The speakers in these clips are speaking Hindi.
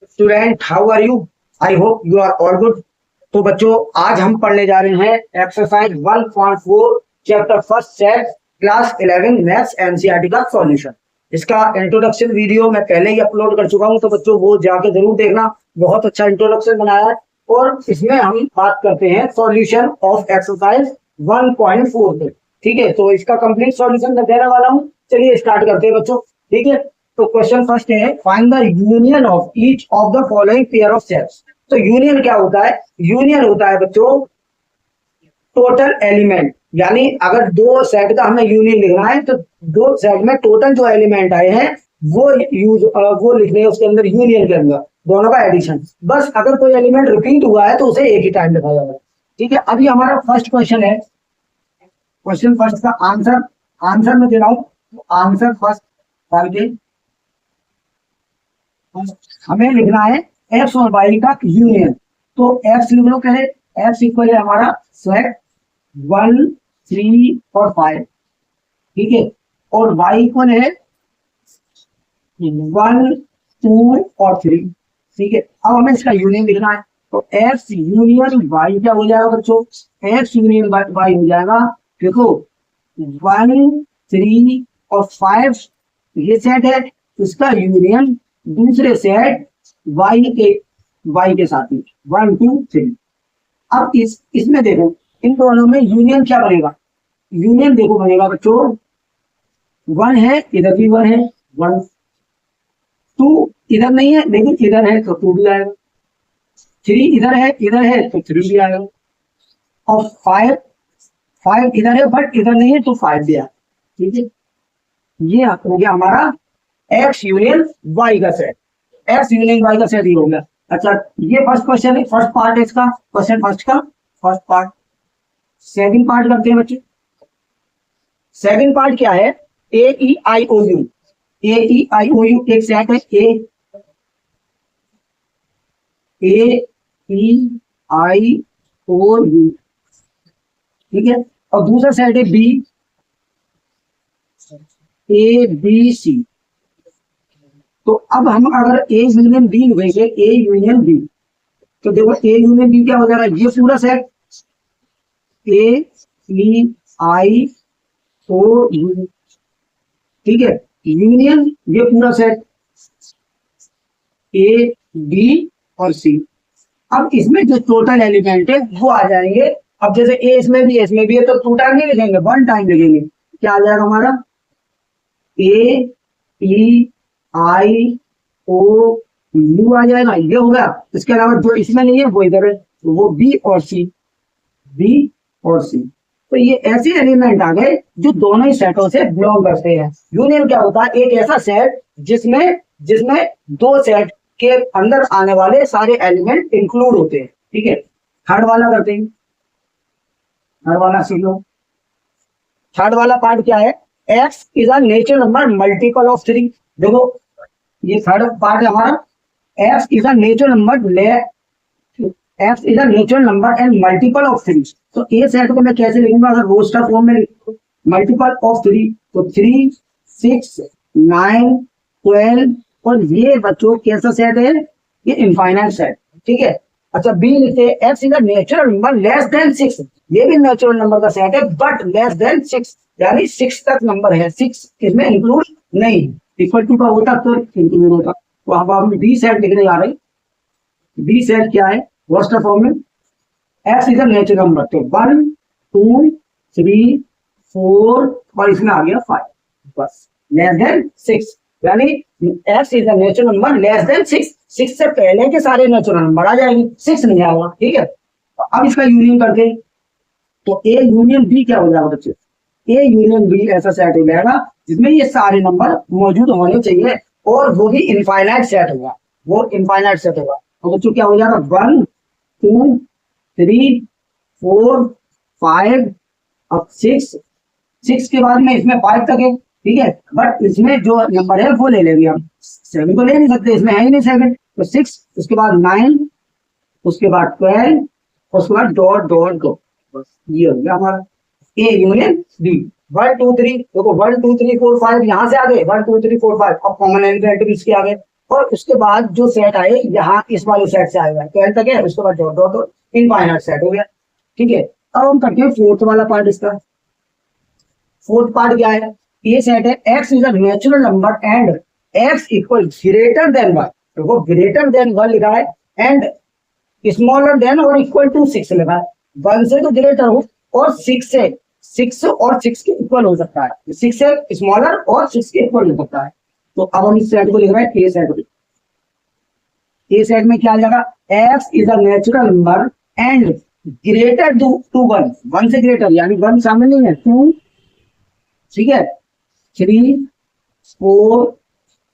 Student, how are you? I hope you are all good. तो बच्चों, आज हम पढ़ने जा रहे हैं exercise 1.4 chapter first set class 11 maths NCERT का सॉल्यूशन। इसका इंट्रोडक्शन वीडियो मैं पहले ही अपलोड कर चुका हूं, तो बच्चों वो जाके जरूर देखना। बहुत अच्छा इंट्रोडक्शन बनाया है और इसमें हम बात करते हैं सॉल्यूशन ऑफ एक्सरसाइज 1.4 पे। ठीक है, तो इसका कंप्लीट सॉल्यूशन मैं देने वाला हूँ। चलिए स्टार्ट करते हैं बच्चों। ठीक है, तो क्वेश्चन फर्स्ट है, find the union of each of the following pair of sets. तो यूनियन क्या होता है? यूनियन होता है बच्चों टोटल एलिमेंट, यानी अगर दो सेट का हमें यूनियन लिखना है तो दो सेट में टोटल जो एलिमेंट आए हैं वो लिखने हैं उसके अंदर, यूनियन के अंदर दोनों का एडिशन। बस अगर कोई एलिमेंट रिपीट हुआ है तो उसे एक ही टाइम लिखा जाएगा। ठीक है, अभी हमारा फर्स्ट क्वेश्चन है। क्वेश्चन फर्स्ट का आंसर में दे रहा हूं। आंसर फर्स्ट हमें लिखना है एक्स और वाई का यूनियन। तो एक्स लिख लो, पहले एक्स इक्वल है हमारा सेट 1, 3 और 5। ठीक है, और वाई इक्वल है 1, 2 और 3। ठीक है, अब हमें इसका यूनियन लिखना है। तो एक्स यूनियन वाई क्या हो जाएगा बच्चों? एक्स यूनियन वाई हो जाएगा। देखो 1, 3 और 5 ये सेट है, इसका यूनियन दूसरे सेट वाई के साथ में 1, 2, 3। अब इसमें देखो इन दोनों में यूनियन क्या बनेगा? यूनियन देखो बनेगा बच्चों 1 है, इधर भी 1 है, 1, 2 इधर नहीं है लेकिन इधर है तो 2 भी आएगा, 3 इधर है तो 3 भी आएगा, और 5 इधर है बट इधर नहीं है तो 5 भी आएगा। ठीक है, ये हो गया हमारा एक्स यूनियन वाई का सेट। एक्स यूनियन वाई का सेट ही हो गया। अच्छा, ये फर्स्ट क्वेश्चन है, फर्स्ट पार्ट है इसका, क्वेश्चन फर्स्ट का फर्स्ट पार्ट। सेकंड पार्ट करते हैं बच्चे। सेकंड पार्ट क्या है? A E I O U. A E I O U एक सेट है, A E I O you. ठीक है, और दूसरा सेट है बी, ए बी सी। तो अब हम अगर ए यूनियन बी लिखेंगे, ए यूनियन बी, तो देखो ए यूनियन बी क्या हो जाएगा? ये पूरा set A E I O you. ठीक है, यूनियन ये पूरा सेट ए बी और सी। अब इसमें जो टोटल एलिमेंट है वो आ जाएंगे। अब जैसे ए इसमें भी है तो 2 टाइम नहीं लिखेंगे, 1 टाइम लिखेंगे। क्या आ जाएगा हमारा? ए ई आई ओ यू आ जाएगा, ये होगा। इसके अलावा जो इसमें नहीं है वो इधर है, तो वो बी और सी, बी और सी। तो ये ऐसे एलिमेंट आ गए जो दोनों ही सेटों से बिलोंग करते हैं। यूनियन क्या होता है? एक ऐसा सेट जिसमें दो सेट के अंदर आने वाले सारे एलिमेंट इंक्लूड होते हैं। ठीक है, थर्ड वाला करते हैं। थर्ड वाला सुन लो। थर्ड वाला पार्ट क्या है? X is a natural number multiple of 3। देखो ये थर्ड पार्ट है हमारा। X is a natural number, X is a natural number and multiple of 3। तो ए सेट को मैं कैसे लिखूंगा? अगर रोस्टर फॉर्म में लिखूं, मल्टीपल ऑफ 3 तो 3, 6, 9, 12। और ये बच्चों कैसा सेट है? ये इनफाइनाइट सेट। ठीक है, अच्छा बी लिखते हैं, x is a natural number less than 6। ये भी नेचुरल नंबर का सेट है बट लेस देन 6, यानी 6 तक नंबर है, 6 इसमें इंक्लूड नहीं। इक्वल टू का होता तो इंक्लूड होता। तो अब हम बी सेट लिखने जा रहे हैं। बी सेट क्या है? रोस्टर फॉर्म में x is a natural number, तो 1, 2, 3, 4 और इसमें आ गया 5, बस लेस देन 6, यानी x is a natural number less than 6। 6 से पहले के सारे नेचुरल नंबर आ जाएंगे, 6 नहीं आएगा। ठीक है, तो अब इसका यूनियन करते हैं। तो ए यूनियन बी क्या हो जाएगा बच्चे? ए यूनियन बी ऐसा सेट हो जाएगा जिसमें ये सारे नंबर मौजूद होने चाहिए और वो भी इनफाइनाइट सेट होगा, वो इनफाइनाइट सेट होगा। तो बच्चों क्या हो जाएगा? 1, 2, 3, 4, 5 अब 6 के बाद में इसमें 5 तक है। ठीक है, बट इसमें जो नंबर है वो ले लेंगे हम, 7 तो ले नहीं सकते, इसमें है ही नहीं 7। तो 6, उसके बाद 9, उसके बाद 12, उसके बाद डॉट डॉट डॉट, बस ये हो गया हमारा ए यूनियन बी। 1, 2, 3 देखो 1, 2, 3, 4, 5 यहाँ से आ गए, 1, 2, 3, 4, 5। अब कॉमन एलिमेंट किसके आ गए? और उसके बाद जो सेट आए यहाँ इस वाले सेट से आएगा, तो तक है, उसके बाद dot dot dot infinite set हो गया। ठीक है, अब हम करते हैं फोर्थ वाला पार्ट इसका। फोर्थ पार्ट क्या है, ये सेट है x is a natural number and x equal greater than 1, देखो ग्रेटर देन 1 लिखा है एंड स्मॉलर देन और इक्वल टू 6 लिखा है। 1 से तो ग्रेटर हो और 6 और 6 के इक्वल हो सकता है, 6 से स्मॉलर और 6 के इक्वल हो सकता है। तो अब हम इस सेट को लिख रहे हैं ए सेट। ए सेट में क्या आ जाएगा, x is a natural number and greater to 1, 1 से ग्रेटर यानी 1 सामने नहीं है, 2, ठीक है, 3, 4,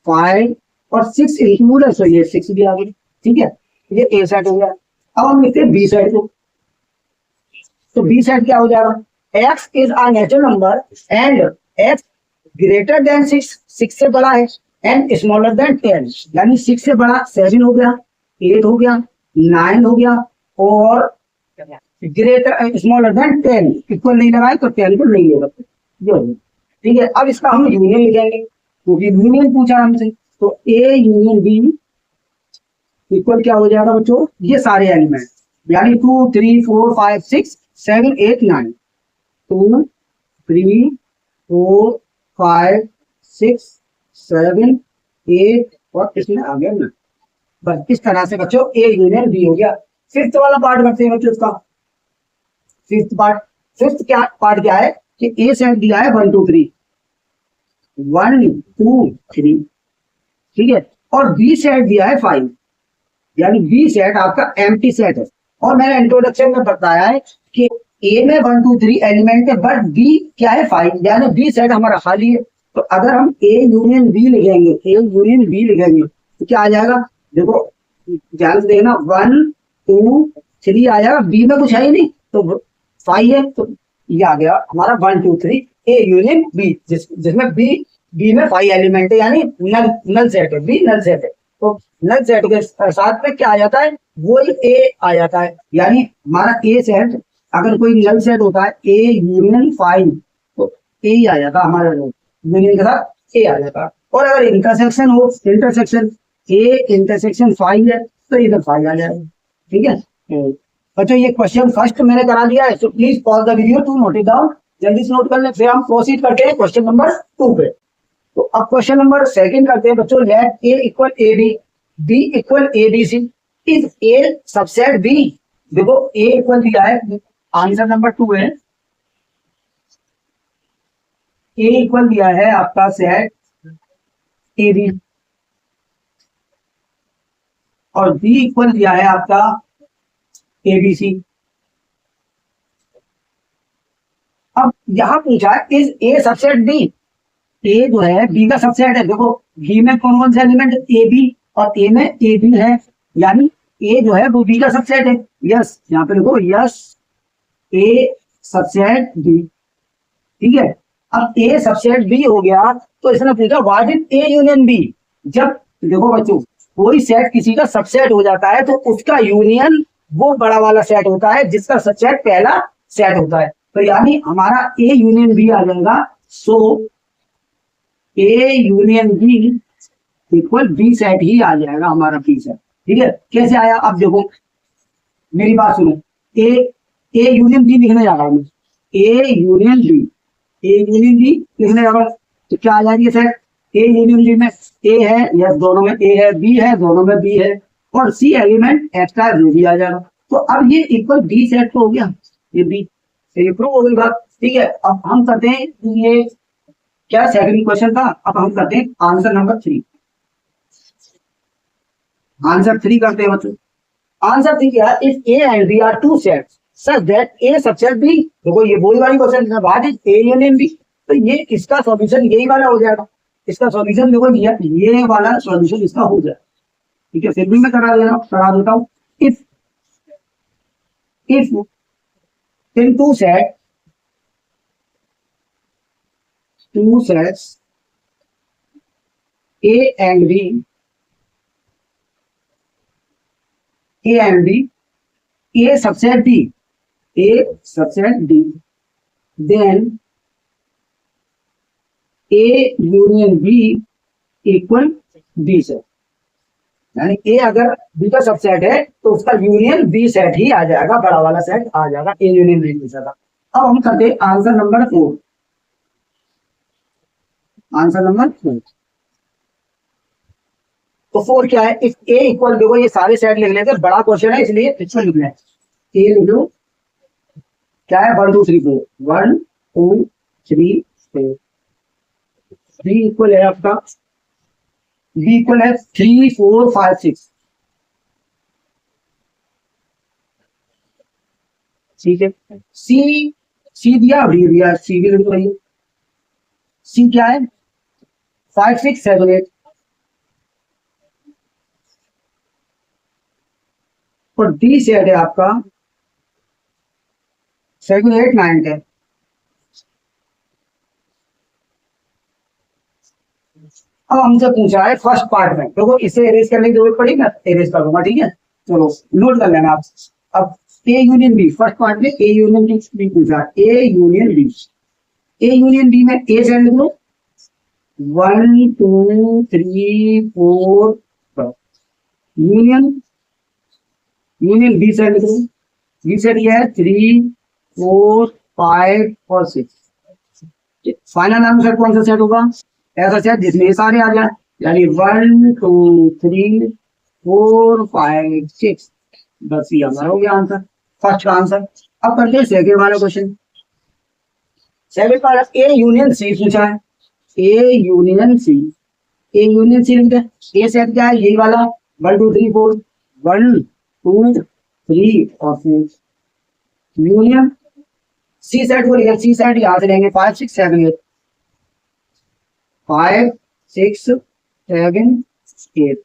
5 और 6 इंक्लूड है, तो ये 6 भी आ गई। ठीक है, ये ए सेट हो गया। अब हम लिखते हैं बी सेट को। तो बी सेट क्या हो जाएगा, x is a natural number and x greater than 6, 6 से बड़ा है एंड स्मॉलर देन 10, यानी 6 से बड़ा 7 हो गया, 8 हो गया, 9 हो गया और ग्रेटर स्मॉलर देन 10 इक्वल नहीं लगाए तो 10 को नहीं ले सकते, जो। ठीक है, अब इसका हम यूनियन लिखेंगे क्योंकि यूनियन पूछा हमसे, तो ए यूनियन बी इक्वल क्या हो जाएगा बच्चों, ये सारे एलिमेंट यानी 2, 3, 4, 5, 6, 7, 8, 9, 2, 3, 4, 5, 6, 7, 8 और इसमें आ गया 9। बस इस तरह से बच्चों ए यूनियन बी हो गया। फिफ्थ वाला पार्ट करते हैं बच्चों इसका। फिफ्थ पार्ट क्या है कि ए सेट दिया है 1 2 3, 1 2 3, ठीक है, और बी सेट दिया है 5, यानी बी सेट आपका एम्प्टी सेट है। और मैंने इंट्रोडक्शन में बताया है कि ए में 1 2 3 एलिमेंट है बट बी क्या है 5, यानी बी सेट हमारा खाली है। तो अगर हम ए यूनियन बी लिखेंगे, ए यूनियन बी लिखेंगे तो क्या आ जाएगा, देखो ध्यान से देखना, 1 2 3 आ जाएगा, बी में कुछ है ही नहीं तो 5 है, तो ये आ गया हमारा 1 2 3 ए यूनियन बी, जिसमें बी में 5 एलिमेंट है, यानी नल सेट है, बी नल सेट है। तो नल सेट के साथ में क्या आ जाता है, वही ए आ जाता है, यानी हमारा ए सेट अगर कोई नल सेट होता है ए यूनियन 5 तो ए ही आ जाता हमारा, यूनियन के साथ ए आ जाता। और अगर इंटरसेक्शन हो, इंटरसेक्शन ए इंटरसेक्शन 5 है तो इधर 5 आ जाएगा। ठीक है बच्चों, ये क्वेश्चन फर्स्ट मैंने करा दिया है, so please pause the video to note it down, जल्दी से नोट कर ले। फिर हम प्रोसीड करते हैं क्वेश्चन नंबर 2 पे। तो अब क्वेश्चन नंबर 2 करते हैं बच्चों, let A equal A B equal A B C, is A subset B. देखो ए इक्वल दिया है, आंसर नंबर 2 है, ए इक्वल दिया है आपका सेट ए बी और बी इक्वल दिया है आपका ए बी सी। अब यहां पूछा है इज ए सबसेट बी, ए जो है बी का सबसेट है। देखो बी में कौन कौन से एलिमेंट, ए बी और ए में ए बी है, यानी ए जो है वो बी का सबसेट है। यस, यहाँ पे देखो यस ए सबसेट बी, ठीक है। अब ए सबसेट बी हो गया तो इसने पूछा what is A union B. जब देखो बच्चों कोई सेट किसी का सबसेट हो जाता है तो उसका यूनियन वो बड़ा वाला सेट होता है जिसका सबसेट पहला सेट होता है, तो यानी हमारा ए यूनियन बी आ जाएगा। So A union B equal B set ही आ जाएगा हमारा बी सेट। ठीक है, कैसे आया, अब देखो मेरी बात सुनो, ए यूनियन बी लिखने जा रहा हूं, A union B, A union B लिखने जा रहा हूं तो क्या आ जाएगी सेट, ए यूनियन बी में ए है, यस दोनों में ए है, बी है दोनों में बी है और सी एलिमेंट एक्स्ट्रा जो भी आ जाएगा। तो अब ये इक्वल बी सेट तो हो गया, ये बी, ये प्रूव हो गई बात। ठीक है, अब हम करते हैं ये क्या सेकंड क्वेश्चन था, अब हम करते हैं आंसर नंबर 3। आंसर 3 करते हैं बच्चों। आंसर 3 क्या है, if A and B are two sets such that A subset B. देखो ये वही वाली क्वेश्चन है, what is A union B, तो ये इसका सॉल्यूशन यही वाला हो जाएगा। इसका सॉल्यूशन देखो ये वाला सॉल्यूशन इसका हो जाएगा। ठीक है, फिर भी मैं करा देता हूँ। If in two sets A and B, A subset B, then A union B equal B set. यानी ए अगर बी का सबसेट है तो उसका यूनियन बी सेट ही आ जाएगा, बड़ा वाला सेट आ जाएगा, ए यूनियन बी के साथ। अब हम करते हैं आंसर नंबर 4। आंसर नंबर 4, तो 4 क्या है, इफ ए इक्वल, देखो ये सारे सेट लिख लेते हैं, बड़ा क्वेश्चन है इसलिए इसमें लिखना है। ए लिख लो, क्या है 1 2 3 4, 1 2 3 4, बी इक्वल है आपका, बी इक्वल है 3 4 5 6, ठीक है। सी, सी दिया, डी दिया, सी भी लिख लो। सी क्या है 5 6 7 8, और डी सेट है आपका 7 8 9 10। अब हमसे पूछा है फर्स्ट पार्ट में, देखो इसे एरेज करने की जरूरत पड़ी, मैं एरेज कर दूंगा, ठीक है। चलो नोट कर लेना आप। अब A union B, first part में ए यूनियन बी पूछा, A union B, A union B में ए सेट लिख लो 1 2 3 4, यूनियन, यूनियन बी सेट लिख लो, बी सेट ये है 3 4 5 और 6। फाइनल आंसर कौन सा सेट होगा, ऐसा सेट जिसमें ये सारे आ जाए, यानी 1 2 3 4 5 6, बस ये हमारा हो गया आंसर, फर्स्ट का आंसर। अब करते हैं सेकंड वाला क्वेश्चन। सेकंड वाला ए यूनियन सी पूछा है, A union C, A union C लिखते हैं, ए सेट क्या है यही वाला 1 2 3 4, 1 2 3 और 4, यूनियन सी सेट को लिखा, सी सेट यहां से लेंगे 5 6 7 8, 5 6 7 8,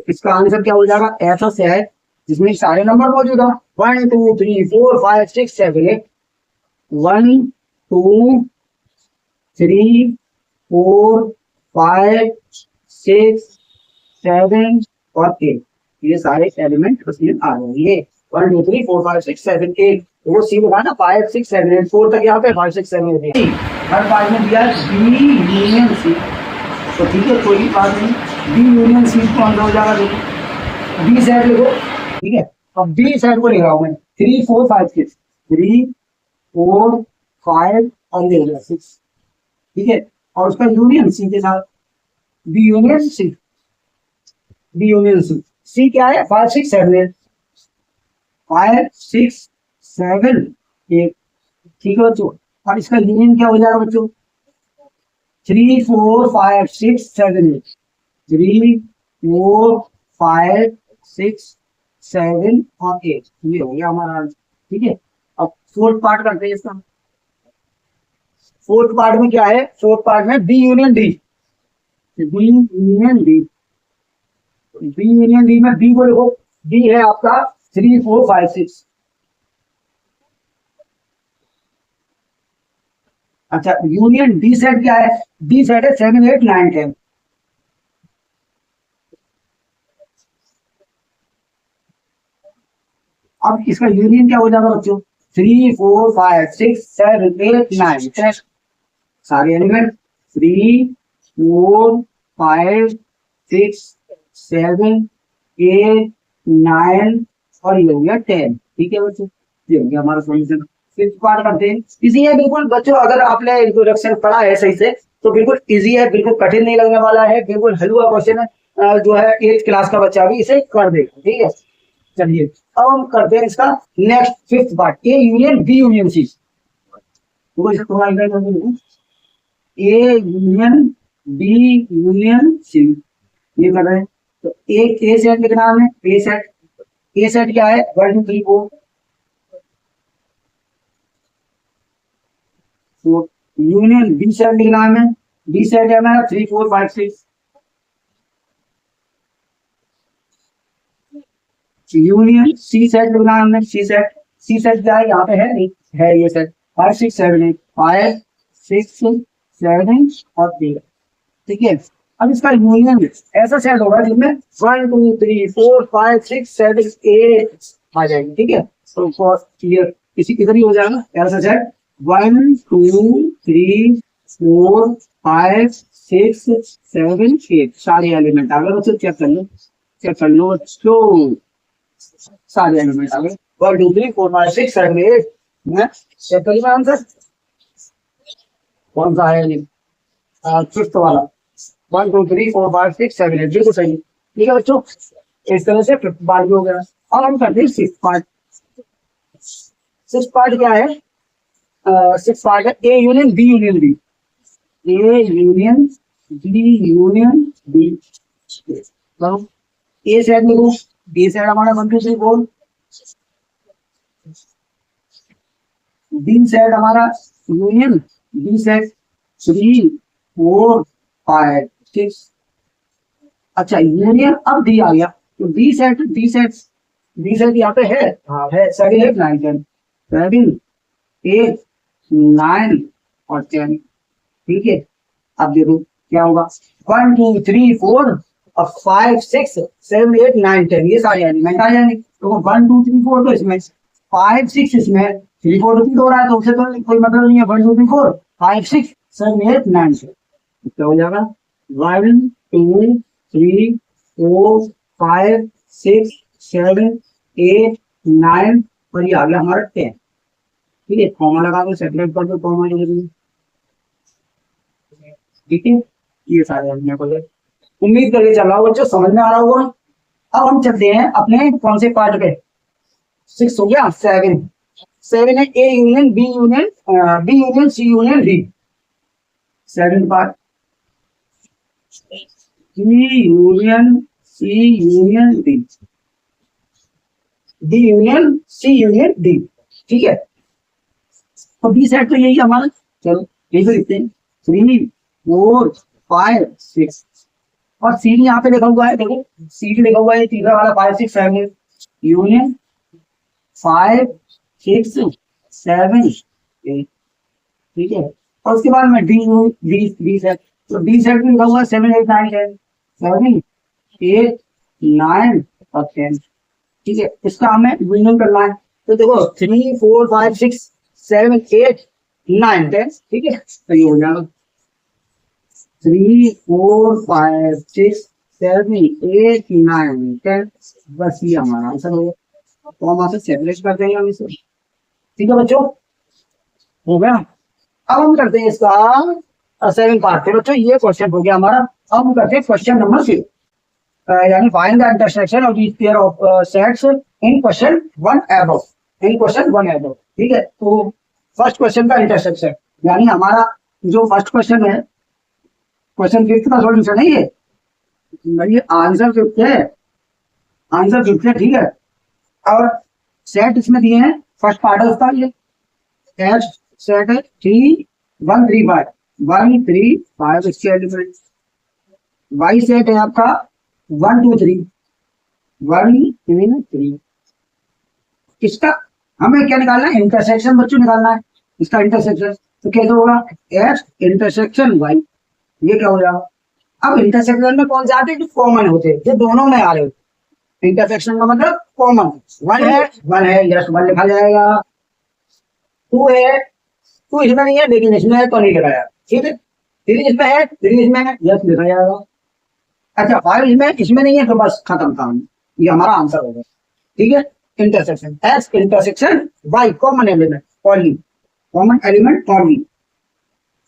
इसका आंसर क्या हो जाएगा, ऐसा सेट जिसमें सारे नंबर मौजूद है 1 2 3 4 5 6 7 8, 1 2 3 4 5 6 7 और 8, ये सारे एलिमेंट उसमें आ जाएंगे। 1 2 3 4 5 6 7 8, तो वो सी होगा ना 5 6 7 8, 4 तक यहाँ पे 5 6 7 8, हर पार्ट में दिया बी यूनियन सी, तो ठीक है कोई बात नहीं, बी यूनियन सी कौन सा हो जाएगा, देखो बी सेट लिखो, ठीक है। अब बी सेट को लिख रहा हूं मैं 3 4 5 6, 3 4 5 और ये 6, ठीक है। और उसका यूनियन सी के साथ, B union C, B union C, C क्या है 5 6 7 8, 5 6 7 8, ठीक है बच्चों। और इसका यूनियन क्या हो जाएगा बच्चों 3 4 5 6 7 8, 3 4 5 6 7 और 8, ये हो गया हमारा आंसर, ठीक है। अब फोर्थ पार्ट करते हैं इसका। फोर्थ पार्ट में क्या है, फोर्थ पार्ट में B union D, B union D, B union D में बी को लिखो, बी है आपका 3 4 5 6, अच्छा यूनियन डी सेट क्या है, डी सेट है 7 8 9 10, अब इसका यूनियन क्या हो जाएगा बच्चों 3 4 5 6 7 8 9 10, सारे एलिमेंट 3 4 5 6 7 8 9 और ये हो गया 10, ठीक है बच्चों, ये हो गया हमारा सॉल्यूशन। फिफ्थ पार्ट करते हैं, इजी है बिल्कुल बच्चों, अगर आपने इंट्रोडक्शन पढ़ा है सही से तो बिल्कुल इजी है, बिल्कुल कठिन नहीं लगने वाला है, बिल्कुल हलवा क्वेश्चन है, जो है 8th क्लास का बच्चा भी इसे कर देगा, ठीक है। चलिए अब हम करते हैं इसका next fifth part, A union B union C, तो इसे थोड़ा A union B union C, ये कर रहे हैं। तो एक ए सेट लिखना है, ए सेट, ए सेट क्या है 1 2 3 4, तो यूनियन बी सेट लिखना है, बी सेट है हमारा 3 4 5 6, यूनियन सी सेट लिखना है हमने, सी सेट, सी सेट क्या है यहाँ पे है नहीं है, ये सेट 5 6 7 8, 5 6 7 और 8, ठीक है। अब इसका यूनियन ऐसा सेट होगा जिसमें 1 2 3 4 5 6 7 8 आ जाएगी, ठीक है। तो क्लियर किसी किधर ही हो जाएगा ऐसा सेट 1 2 3 4 5 6 7 8 सारे एलिमेंट आ गए बच्चों। चेक कर लो बच्चों, सारे एलिमेंट आ गए। 1 2 3 4 5 6 7 8 चेक करिए आंसर कौन सा है। फिफ्थ वाला 1 2 3 4 5 6 7 8 बिल्कुल सही। ठीक है बच्चों, इस तरह से फिफ्थ पार्ट भी हो गया। अब हम करते हैं सिक्स पार्ट। सिक्स पार्ट क्या है? सिक्स पार्ट है A union B union D. A union B union D. A set में बी सेट हमारा 1 2 3 4, बी सेट हमारा यूनियन बी सेट 3 4 5 6। अच्छा यूनियन अब डी आ गया तो बी सेट यहाँ पे है। हाँ है 7 8 9 10 7 8 9 और 10। ठीक है, अब देखो क्या होगा 1 2 3 4 और 5 6 7 8 9 10 ये सारे एलिमेंट आ जाएंगे। तो 1 2 3 4 तो इसमें 5 6 इसमें 3 4 रिपीट हो रहा है तो उसे तो कोई मतलब नहीं है। 1 2 3 4 5 6 7 8 9 10 क्या हो जाएगा 1 2 3 4 5 6 7 8 9 और ये आ गया हमारा 10। ठीक है, कॉमा लगा के सेपरेट कर दो कॉमा जरूरी। ठीक है, ये सारे हमने को उम्मीद करके चल रहा हूँ बच्चों समझ में आ रहा होगा। अब हम चलते हैं अपने कौन से पार्ट पे। 6 हो गया। 7 है A union B union C union D. 7 part B union C union D, D union C union D. ठीक है, तो बी सेट तो यही है हमारा। चलो यही तो लिखते हैं 3 4 5 6 और सी यहाँ पे लिखा हुआ है। देखो सी लिखा हुआ है तीसरा वाला 5 6 7 यूनियन 5 6 7 8। ठीक है, और उसके बाद में डी सेट तो डी सेट में लिखा हुआ है 7 8 9 10 7 8 9 और 10। ठीक है, इसका हमें यूनियन करना है। तो देखो 3 4 5 6 7 8 9 10। ठीक है, तो ये हो जाएगा 3 4 5 6 7 8 9 10। बस ये हमारा आंसर हो गया। तो हम आंसर सेपरेट कर देंगे हम इसे। ठीक है बच्चों, हो गया। अब हम करते हैं इसका 7 पार्ट थे बच्चों। ये क्वेश्चन हो गया हमारा। अब हम करते हैं क्वेश्चन नंबर 6 यानी find the intersection of these pair of sets in question 1 above. In question 1 above. ठीक है, तो फर्स्ट क्वेश्चन का इंटरसेक्शन यानी हमारा जो फर्स्ट क्वेश्चन है क्वेश्चन 5 का सॉल्यूशन है ये आंसर 5 है। आंसर 5 है। ठीक है, और सेट इसमें दिए हैं। फर्स्ट पार्ट है उसका ये सेट है 3 1 3 5 1 3 5 इसके एलिमेंट। वाई सेट है आपका 1 2 3 1 3 3। इसका हमें क्या निकालना है? इंटरसेक्शन बच्चों निकालना है इसका इंटरसेक्शन। तो कैसे होगा एक्स इंटरसेक्शन वाई, ये क्या हो जाएगा। अब इंटरसेक्शन में कौन से आते हैं जो कॉमन होते हैं, जो दोनों में आ रहे होते। इंटरसेक्शन का मतलब कॉमन 1 है यस 1 लिखा जाएगा। 2 है 2 इसमें नहीं है लेकिन इसमें है तो नहीं लिखा जाएगा। ठीक है, 3 इसमें है 3 इसमें है यस लिखा जाएगा। अच्छा 5 इसमें नहीं है तो बस खत्म काम, ये हमारा आंसर होगा। ठीक है, intersection X intersection Y common element only, common element only.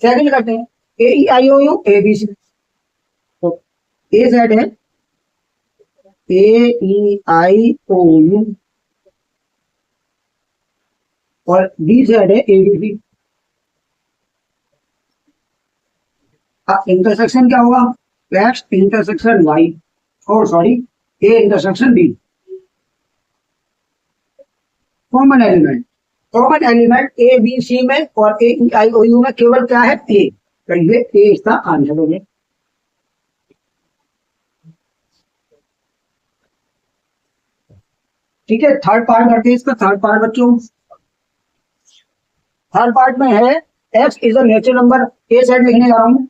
Second करते हैं ए E I O U A B सी। तो ए सेट है A E I O U और बी सेट है ए बी सी। अब इंटरसेक्शन क्या होगा एक्स इंटरसेक्शन वाई और sorry A intersection B. Common element A B C में और ए ई आई ओ यू में केवल क्या है ए, तो ये ए इसका आंसर हो गया। ठीक है, थर्ड पार्ट करते हैं इसका। थर्ड पार्ट बच्चों थर्ड पार्ट में है x is a natural number. A set लिखने जा रहा हूं।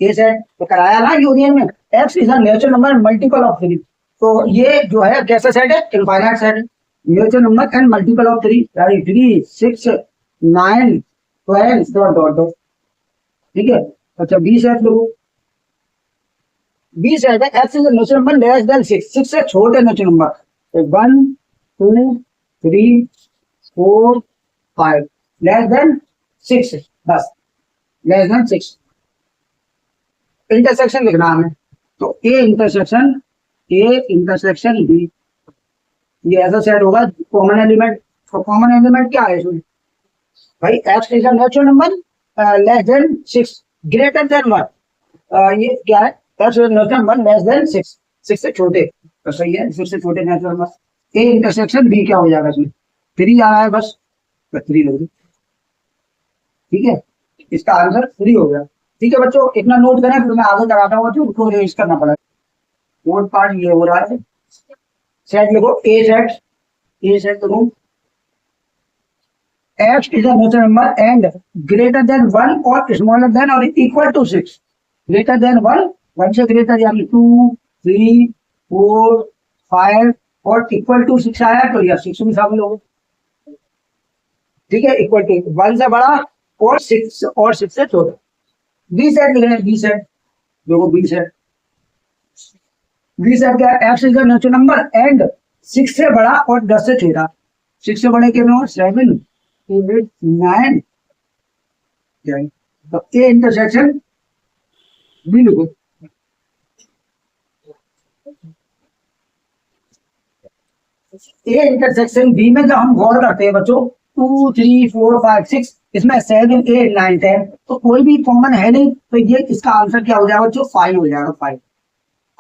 ए सेट तो कराया ना यूनियन में x is a natural number multiple of 3। तो ये जो है कैसा सेट है इनफाइनाइट सेट है। Natural number and multiple of 3 यानी 3 6 9 12 डॉट डॉट डॉट। ठीक है। अच्छा बी सेट लो, बी सेट है x is natural number less than 6, 6 से छोटे नेचुरल नंबर, तो 1 2 3 4 5 लेस देन 6, बस लेस देन 6। इंटरसेक्शन लिखना हमें, तो ए इंटरसेक्शन बी, ये ऐसा सेट होगा कॉमन एलिमेंट। तो कॉमन एलिमेंट क्या है इसमें भाई, x is a natural number less than 6 greater than 1, ये क्या है, x is a natural number less than 6, 6 से छोटे, तो सही है 6 से छोटे natural number. A intersection B क्या हो जाएगा इसमें, 3 आ रहा है बस, तो 3 लोगे, ठीक है, इसका आंसर 3 हो गया। ठीक है बच्चों, इतना नोट करें फिर मैं आगे कराता हूँ, उनको रिवाइज करना पड़ेगा। फोर्थ पार्ट ये हो रहा है, सेट लिखो ए सेट लिखो, x is a natural number and greater than 1 or smaller than or equal to 6, greater than 1, 1 से greater यानी 2 3 4 5 और इक्वल टू 6 आया तो यह 6 में शामिल होगा, ठीक है, इक्वल टू 1 से बड़ा और 6 से छोटा। बी सेट लिख रहे हैं, बी सेट देखो, बी सेट क्या है, x is natural number and 6 से बड़ा और 10 से छोटा, 6 से बड़े के नो 7 8 9, तो ए इंटरसेक्शन बी लिखो, ए इंटरसेक्शन बी में जब हम गौर करते हैं बच्चों 2 3 4 5 6, इसमें 7 8 9 10, तो कोई भी कॉमन है नहीं, तो ये इसका आंसर क्या हो जाएगा बच्चों, 5 हो जाएगा, 5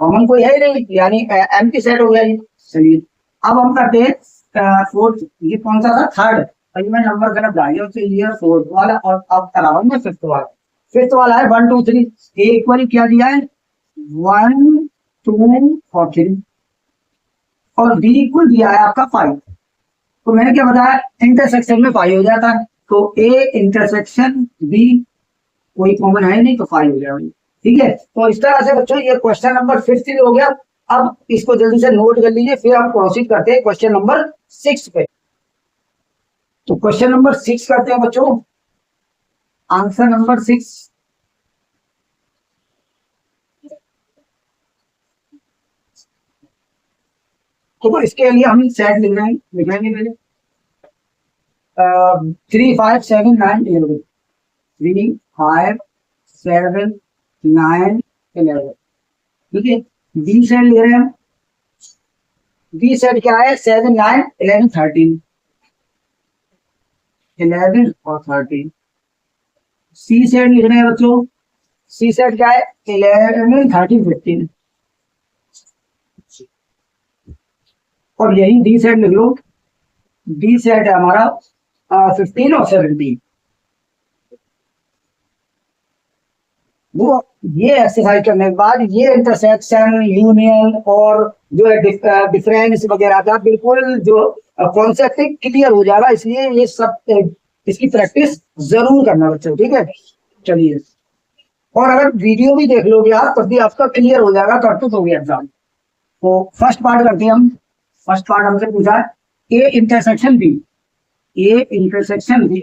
कॉमन कोई है ही नहीं, यानी एम्प्टी सेट हो गया ये। चलिए अब हम करते हैं फोर्थ, ये कौन सा था, थर्ड, अभी मैं नंबर गलत डालिए, तो ये फोर्थ वाला, और अब कराऊं मैं फिफ्थ वाला है 1 2 3, एक बार क्या दिया है 1 2 और 3, और बी इक्वल दिया है आपका 5, तो मैंने क्या बताया इंटरसेक्शन में 5 हो जाता है, तो ए इंटरसेक्शन बी कोई कॉमन है नहीं, तो 5 हो जाएगा, ठीक है। तो इस तरह से बच्चों ये क्वेश्चन नंबर 5 हो गया। अब इसको जल्दी से नोट कर लीजिए, फिर हम प्रोसीड करते हैं क्वेश्चन नंबर 6 पे। तो क्वेश्चन नंबर 6 करते हैं बच्चों, आंसर नंबर 6, तो इसके लिए हम सेट लिखेंगे पहले 3 5 7 9 11, 3 5 7 9 11, ठीक है। बी सेट ले रहे हैं, बी सेट क्या है 7 9 11 13, 11 और 13। सी सेट लिख रहे हैं बच्चों, सी सेट क्या है 11 13 15, और यही डी सेट लिख लो, डी सेट है हमारा 15 और 17। वो ये एक्सरसाइज करने के बाद ये इंटरसेक्शन यूनियन और जो है डिफरेंस वगैरह का बिल्कुल जो कॉन्सेप्ट क्लियर हो जाएगा, इसलिए ये सब इसकी प्रैक्टिस जरूर करना बच्चों, ठीक है। चलिए, और अगर वीडियो भी देख लोगे आप तब भी आपका क्लियर हो जाएगा, करते हो गया एग्जाम। तो फर्स्ट पार्ट करते हैं हम, फर्स्ट पार्ट हमसे पूछा A intersection B, A intersection B,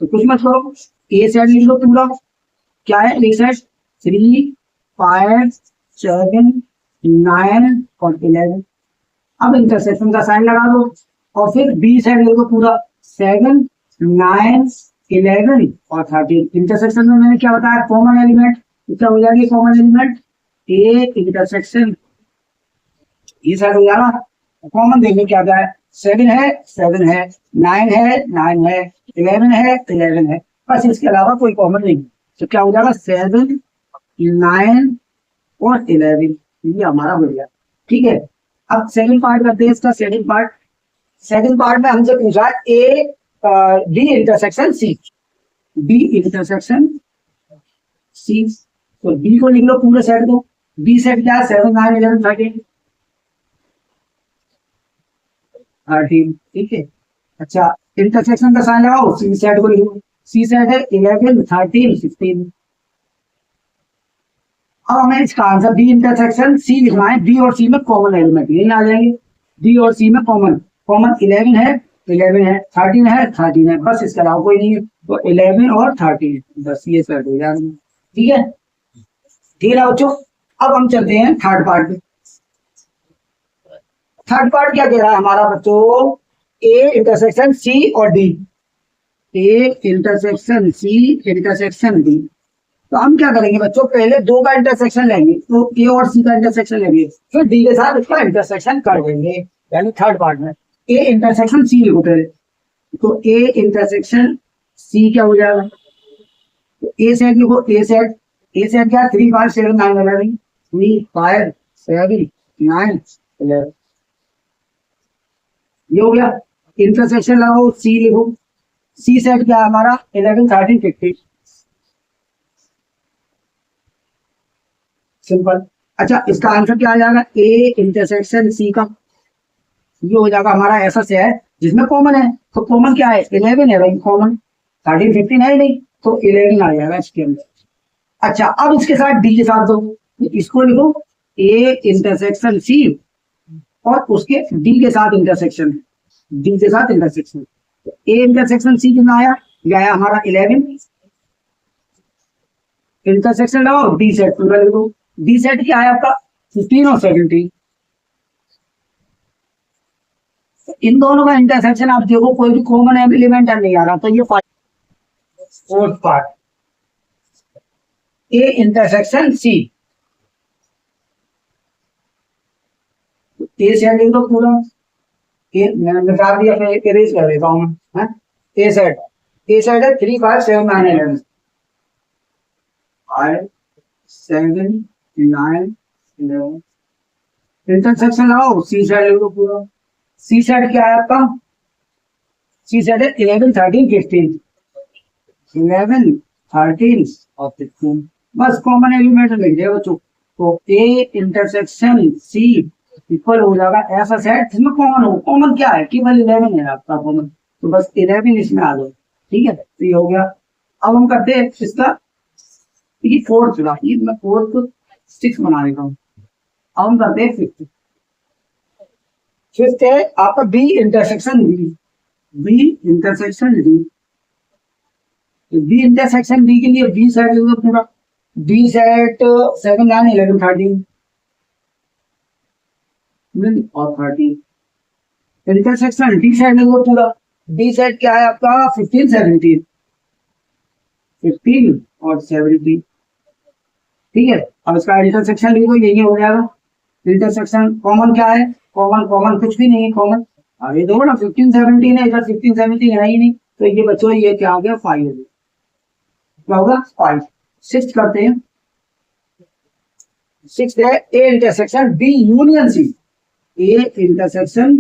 तो कुछ मत करो, ए सेट लिख लो पूरा, क्या है ए सेट 3 5 7 9 और 11, अब इंटरसेक्शन का साइन लगा दो, और फिर बी सेट लिखो पूरा 7 9 11 और 13। इंटरसेक्शन में मैंने क्या बताया कॉमन एलिमेंट, क्या हो जाएगी कॉमन एलिमेंट, ए इंटरसेक्शन ये साइड हो जाएगा, कॉमन देखिए क्या क्या है, 7 है 7 है, 9 है 9 है, 11 है 11 है, बस इसके अलावा कोई कॉमन नहीं, तो क्या हो जाएगा 7 9 और 11, ये हमारा हो गया, ठीक है। अब सेकंड पार्ट करते हैं इसका, सेकंड पार्ट में हमसे पूछा A B intersection C, B intersection C, तो बी को लिख लो पूरे सेट को, बी सेट क्या है 7 9 11 13, ठीक है। अच्छा इंटरसेक्शन का साइन लगाओ, सी सेट को लिखो, सी सेट है 11 13 16। अब हमें इसका आंसर बी इंटरसेक्शन सी लिखना है, बी और सी में कॉमन एलिमेंट यही आ जाएंगे, बी और सी में कॉमन 11 है 11 है, 13 है 13 है, बस इसके अलावा कोई नहीं है, तो 11 और 13 बस ये सेट हो जाएंगे, ठीक है, ठीक है बच्चों। अब हम चलते हैं थर्ड पार्ट में। थर्ड पार्ट क्या कह रहा है हमारा बच्चों, ए इंटरसेक्शन सी और D, A intersection C intersection D. तो हम क्या करेंगे बच्चों, पहले दो का इंटरसेक्शन लेंगे, तो ए और सी का इंटरसेक्शन लेंगे, फिर डी के साथ इसका इंटरसेक्शन कर देंगे, यानी थर्ड पार्ट में। ए इंटरसेक्शन सी लिखो पहले, तो ए इंटरसेक्शन सी क्या हो जाएगा, तो ए सेट लिखो, ए सेट, ए सेट क्या, 3 5 7 9 11, 3 5 7 9 11, ये हो गया। इंटरसेक्शन लगाओ, सी लिखो, सी सेट क्या है हमारा, 11 13 15, सिंपल। अच्छा, इसका आंसर क्या आ जाएगा, ए इंटरसेक्शन सी का, ये हो जाएगा हमारा ऐसा से है जिसमें कॉमन है, तो कॉमन क्या है, 11 है भाई, कॉमन 13 15 है नहीं, तो 11 आ जाएगा इसके अंदर। अच्छा, अब इसके साथ डी के साथ दो, इसको लिखो ए इंटरसेक्शन सी और उसके डी के साथ इंटरसेक्शन, डी के साथ इंटरसेक्शन, ए इंटरसेक्शन सी कितना आया, ये आया हमारा 11, इंटरसेक्शन लगाओ, डी सेट पूरा लिखो, डी सेट क्या है आपका 15 और 17, इन दोनों का इंटरसेक्शन आप देखो, कोई भी कॉमन एलिमेंट नहीं आ रहा, तो ये fourth part, A intersection C, A set लिख दो पूरा, ए मैंने निकाल दिया, फिर इरेज कर देता हूँ मैं, ए सेट, ए सेट है 3 5 7 9 11, 5 7 9 11, इंटरसेक्शन लगाओ, सी सेट लिख दो पूरा, सी सेट क्या है आपका, सी सेट है 11 13 15, 11 13 और 15, बस कॉमन एलिमेंट लिख दिया बच्चों, तो ए इंटरसेक्शन सी इक्वल हो जाएगा ऐसा सेट जिसमें कॉमन हो, कॉमन क्या है, केवल 11 है आपका कॉमन, तो बस 11 इसमें आ जाओ, ठीक है, तो ये हो गया। अब हम करते हैं इसका, ये फोर्थ चुना, ये मैं फोर्थ को 6 बना देता हूँ। अब हम करते हैं फिफ्थ, फिफ्थ है आपका B intersection D, B intersection D, B intersection D के लिए बी सेट लिखो पूरा, बी सेट 7 9 11 13 और 30, इंटरसेक्शन डी सेट लिखो पूरा, डी सेट क्या है आपका 15 17, 15 और 17, ठीक है। अब इसका इंटरसेक्शन लिखो, यही हो जाएगा इंटरसेक्शन, कॉमन क्या है, कॉमन कॉमन कुछ भी नहीं है कॉमन, अब ये देखो ना 15 17 है, इधर 15 17 है ही नहीं, तो ये बच्चों ये क्या हो गया 5, क्या होगा 5। 6 करते हैं, 6 है A intersection B union C, A intersection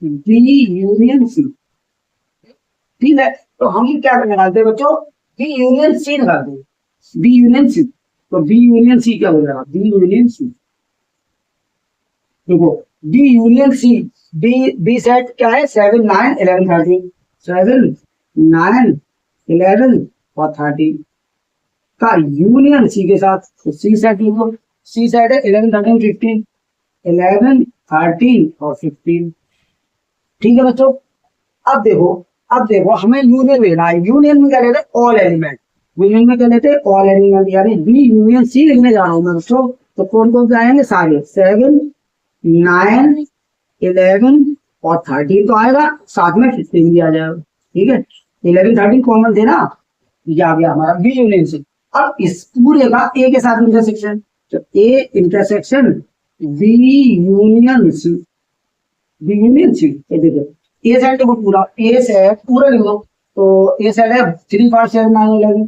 B union C, ठीक है। तो हम क्या निकालते हैं बच्चों, बी यूनियन सी निकालते हैं, बी यूनियन सी, तो बी यूनियन सी क्या हो जाएगा, बी यूनियन सी, देखो B union C, B set क्या है 7 9 11 13, 7 9 11 और 13 का यूनियन सी के साथ, तो सी सेट लिखो, सी सेट है 11 13 15, 11 13 और 15, ठीक है बच्चों। अब देखो, अब देखो हमें यूनियन लेना है, यूनियन में क्या लेते हैं ऑल एलिमेंट, यूनियन में क्या लेते हैं ऑल एलिमेंट, यानी बी यूनियन सी लिखने जा रहा हूं मैं बच्चों, तो कौन कौन से आएंगे सारे, 7 9 11 और 13 तो आएगा, साथ में 15 भी आ जाएगा, ठीक है, 11 13 कॉमन थे ना, ये आ गया हमारा बी यूनियन सी। अब इस पूरे का ए के साथ इंटरसेक्शन, तो A intersection B union C, B union C, देखो ए सेट को पूरा, ए सेट पूरा लिखो, तो ए सेट है 3 5 7 9 11,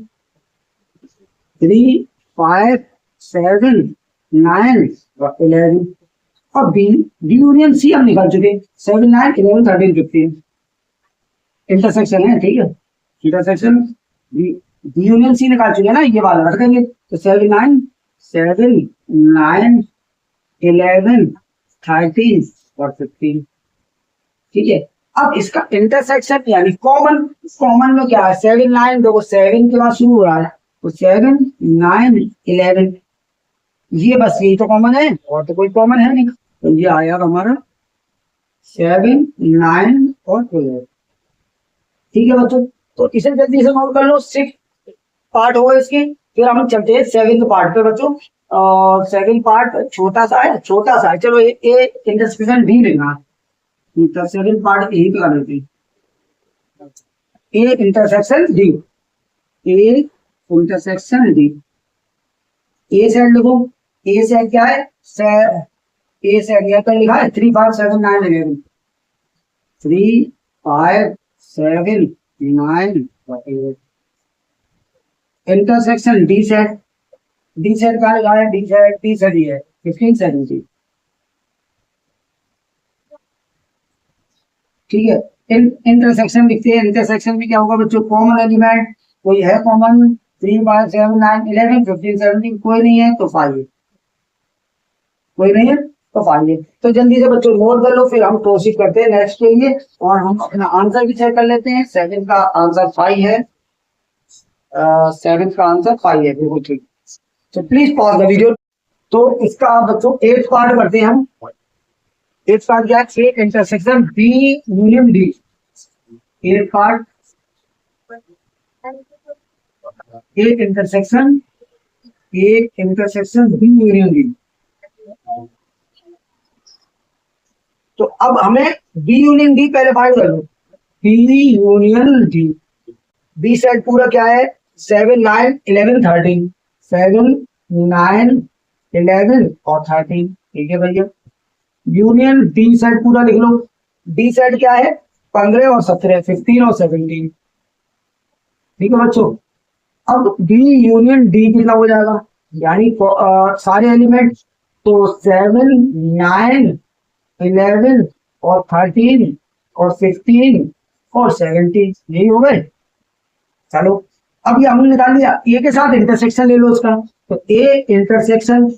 3 5 7 9 और 11, और बी यूनियन सी हम निकाल चुके, 7 9 11 13 15 इंटरसेक्शन है, ठीक है, इंटरसेक्शन बी यूनियन सी निकाल चुके ना, ये वाला रख देंगे, तो 7 9 11 13 और 15, ठीक है। अब इसका इंटरसेक्शन यानी कॉमन, कॉमन में क्या है 7 9, देखो 7 के बाद शुरू हो रहा है, तो 7 9 11, ये बस यही तो कॉमन है, और तो कोई कॉमन है नहीं, तो ये आया हमारा 7 9 और 11, ठीक है बच्चों। तो इसे जल्दी से नोट कर लो, 6 पार्ट हो गए इसके, फिर हम चलते हैं सेकंड पार्ट पे बच्चों। सेकंड पार्ट छोटा सा है, चलो ए इंटरसेक्शन डी लेना, तो सेकंड पार्ट ए का लेते हैं, A intersection D, A intersection D. A side लिखो, ए साइड क्या है, ए साइड यहाँ पर लिखा है 3 5 7 9 11, 3 5 7 9 8। Intersection D set, D set कहाँ लिखा है, डी सेट ही है 15 17। ठीक है, इंटरसेक्शन लिखते हैं। इंटरसेक्शन में क्या होगा बच्चों, कॉमन एलिमेंट कोई है, कॉमन 3 5 7 9 11 15 17 कोई नहीं है तो 5, कोई नहीं है तो 5। तो जल्दी से बच्चों नोट कर लो, फिर हम प्रोसीड करते हैं नेक्स्ट के लिए, और हम अपना आंसर भी चेक कर लेते हैं। 7 का आंसर 5 है, 7 का आंसर 5 है, बिल्कुल ठीक। तो प्लीज पॉज द वीडियो। तो इसका बच्चों 8th पार्ट करते हैं हम। 8th पार्ट क्या है, A intersection B union D. 8th part A intersection B union D. तो अब हमें बी यूनियन डी पहले फाइंड कर लो, B union D. B set पूरा क्या है, 7 9 11 13, 7 9 11 और 13। ठीक है भैया, यूनियन डी सेट पूरा लिख लो। डी सेट क्या है, 15 और 17, 15 और 17। ठीक है बच्चों, अब बी यूनियन डी कितना हो जाएगा, यानी सारे एलिमेंट, तो 7 9 11 और 13 और 15 और 17 यही हो गए। चलो अब ये हमने निकाल लिया, ए के साथ इंटरसेक्शन ले लो उसका। तो ए इंटरसेक्शन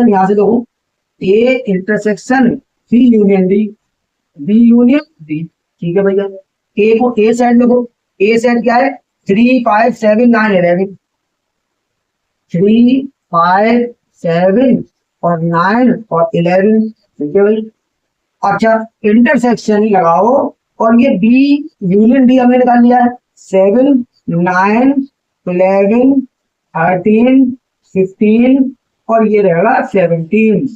यहां से देखो, A intersection B union D, B union D. ठीक है भैया, ए को ए साइड देखो, ए साइड क्या है, 3 5 7 9 11, 3 5 7 और 9 और 11। ठीक है भाई, अच्छा इंटरसेक्शन लगाओ, और ये बी यूनियन डी हमने निकाल लिया है, 7 9 11 13 15 और ये रहेगा 17।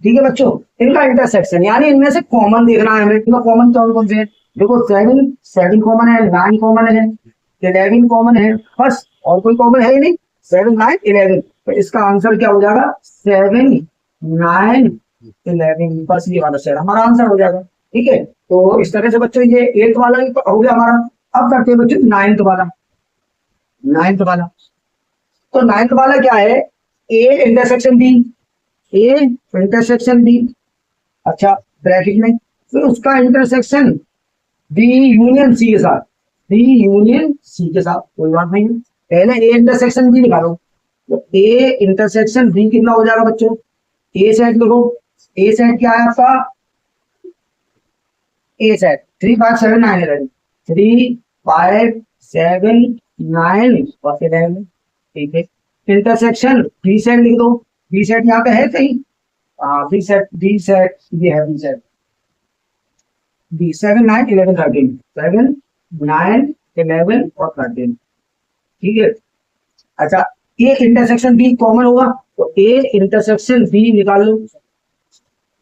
ठीक है बच्चों, इनका इंटरसेक्शन, यानी इनमें से कॉमन देखना है हमें, इनका कॉमन कौन कौन से। देखो 7 कॉमन है, 9 कॉमन है, 11 कॉमन है, बस और कोई कॉमन है ही नहीं, 7 9 11। तो इसका आंसर क्या हो जाएगा, 7 9 11, बस ये वाला सेट हमारा आंसर हो जाएगा। ठीक है, तो इस तरह से बच्चों ये 8th वाला हो गया हमारा। अब करते हैं बच्चों 9th वाला। 9th वाला, तो 9th वाला क्या है, A intersection B, A intersection B. अच्छा ब्रैकेट में, फिर उसका इंटरसेक्शन बी यूनियन सी के साथ, बी यूनियन सी के साथ, कोई बात नहीं, पहले ए इंटरसेक्शन बी निकालो। तो ए इंटरसेक्शन बी कितना हो जाएगा बच्चों, ए सेट देखो, ए सेट क्या है आपका, ए सेट 3 5 7 9 11, 3 5 7 9 और 11। ठीक है, इंटरसेक्शन बी सेट लिख दो, बी सेट यहाँ पे है कहीं, हाँ बी सेट ये है, बी सेट बी 7 9 11 13, 7 9 11 और 13। ठीक है, अच्छा ए इंटरसेक्शन बी कॉमन होगा, तो ए इंटरसेक्शन बी निकाल लो।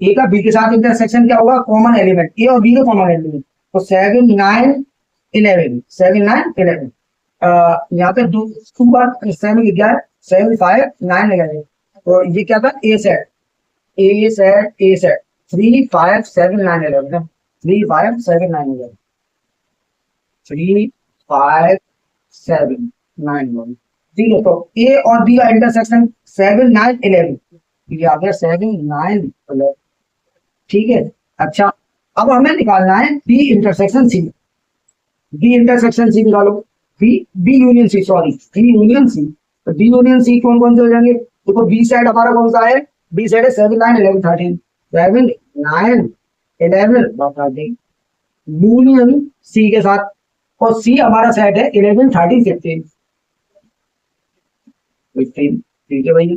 ए का बी के साथ इंटरसेक्शन क्या होगा, कॉमन एलिमेंट, ए और बी का कॉमन एलिमेंट, तो 7 9 11, 7 9 11। यहाँ पे 2 बार 7 लिख गया है, 7 5 9 11। तो ये क्या था, ए सेट 3 5 7 9 11, 3 5 7 9 11, 3 5 7 9 11। ठीक है, तो ए और बी का इंटरसेक्शन 7 9 11, ये आ गया 7 9 11। ठीक है, अच्छा अब हमें निकालना है B intersection C, B intersection C निकालो, B union C, sorry B union C. तो बी यूनियन सी कौन कौन से हो जाएंगे, देखो बी साइड हमारा कौन सा है, बी साइड है 7 9 11 13, 7 9 11 13 यूनियन सी के साथ, और सी हमारा सेट है 11 13 15। ठीक है भैया,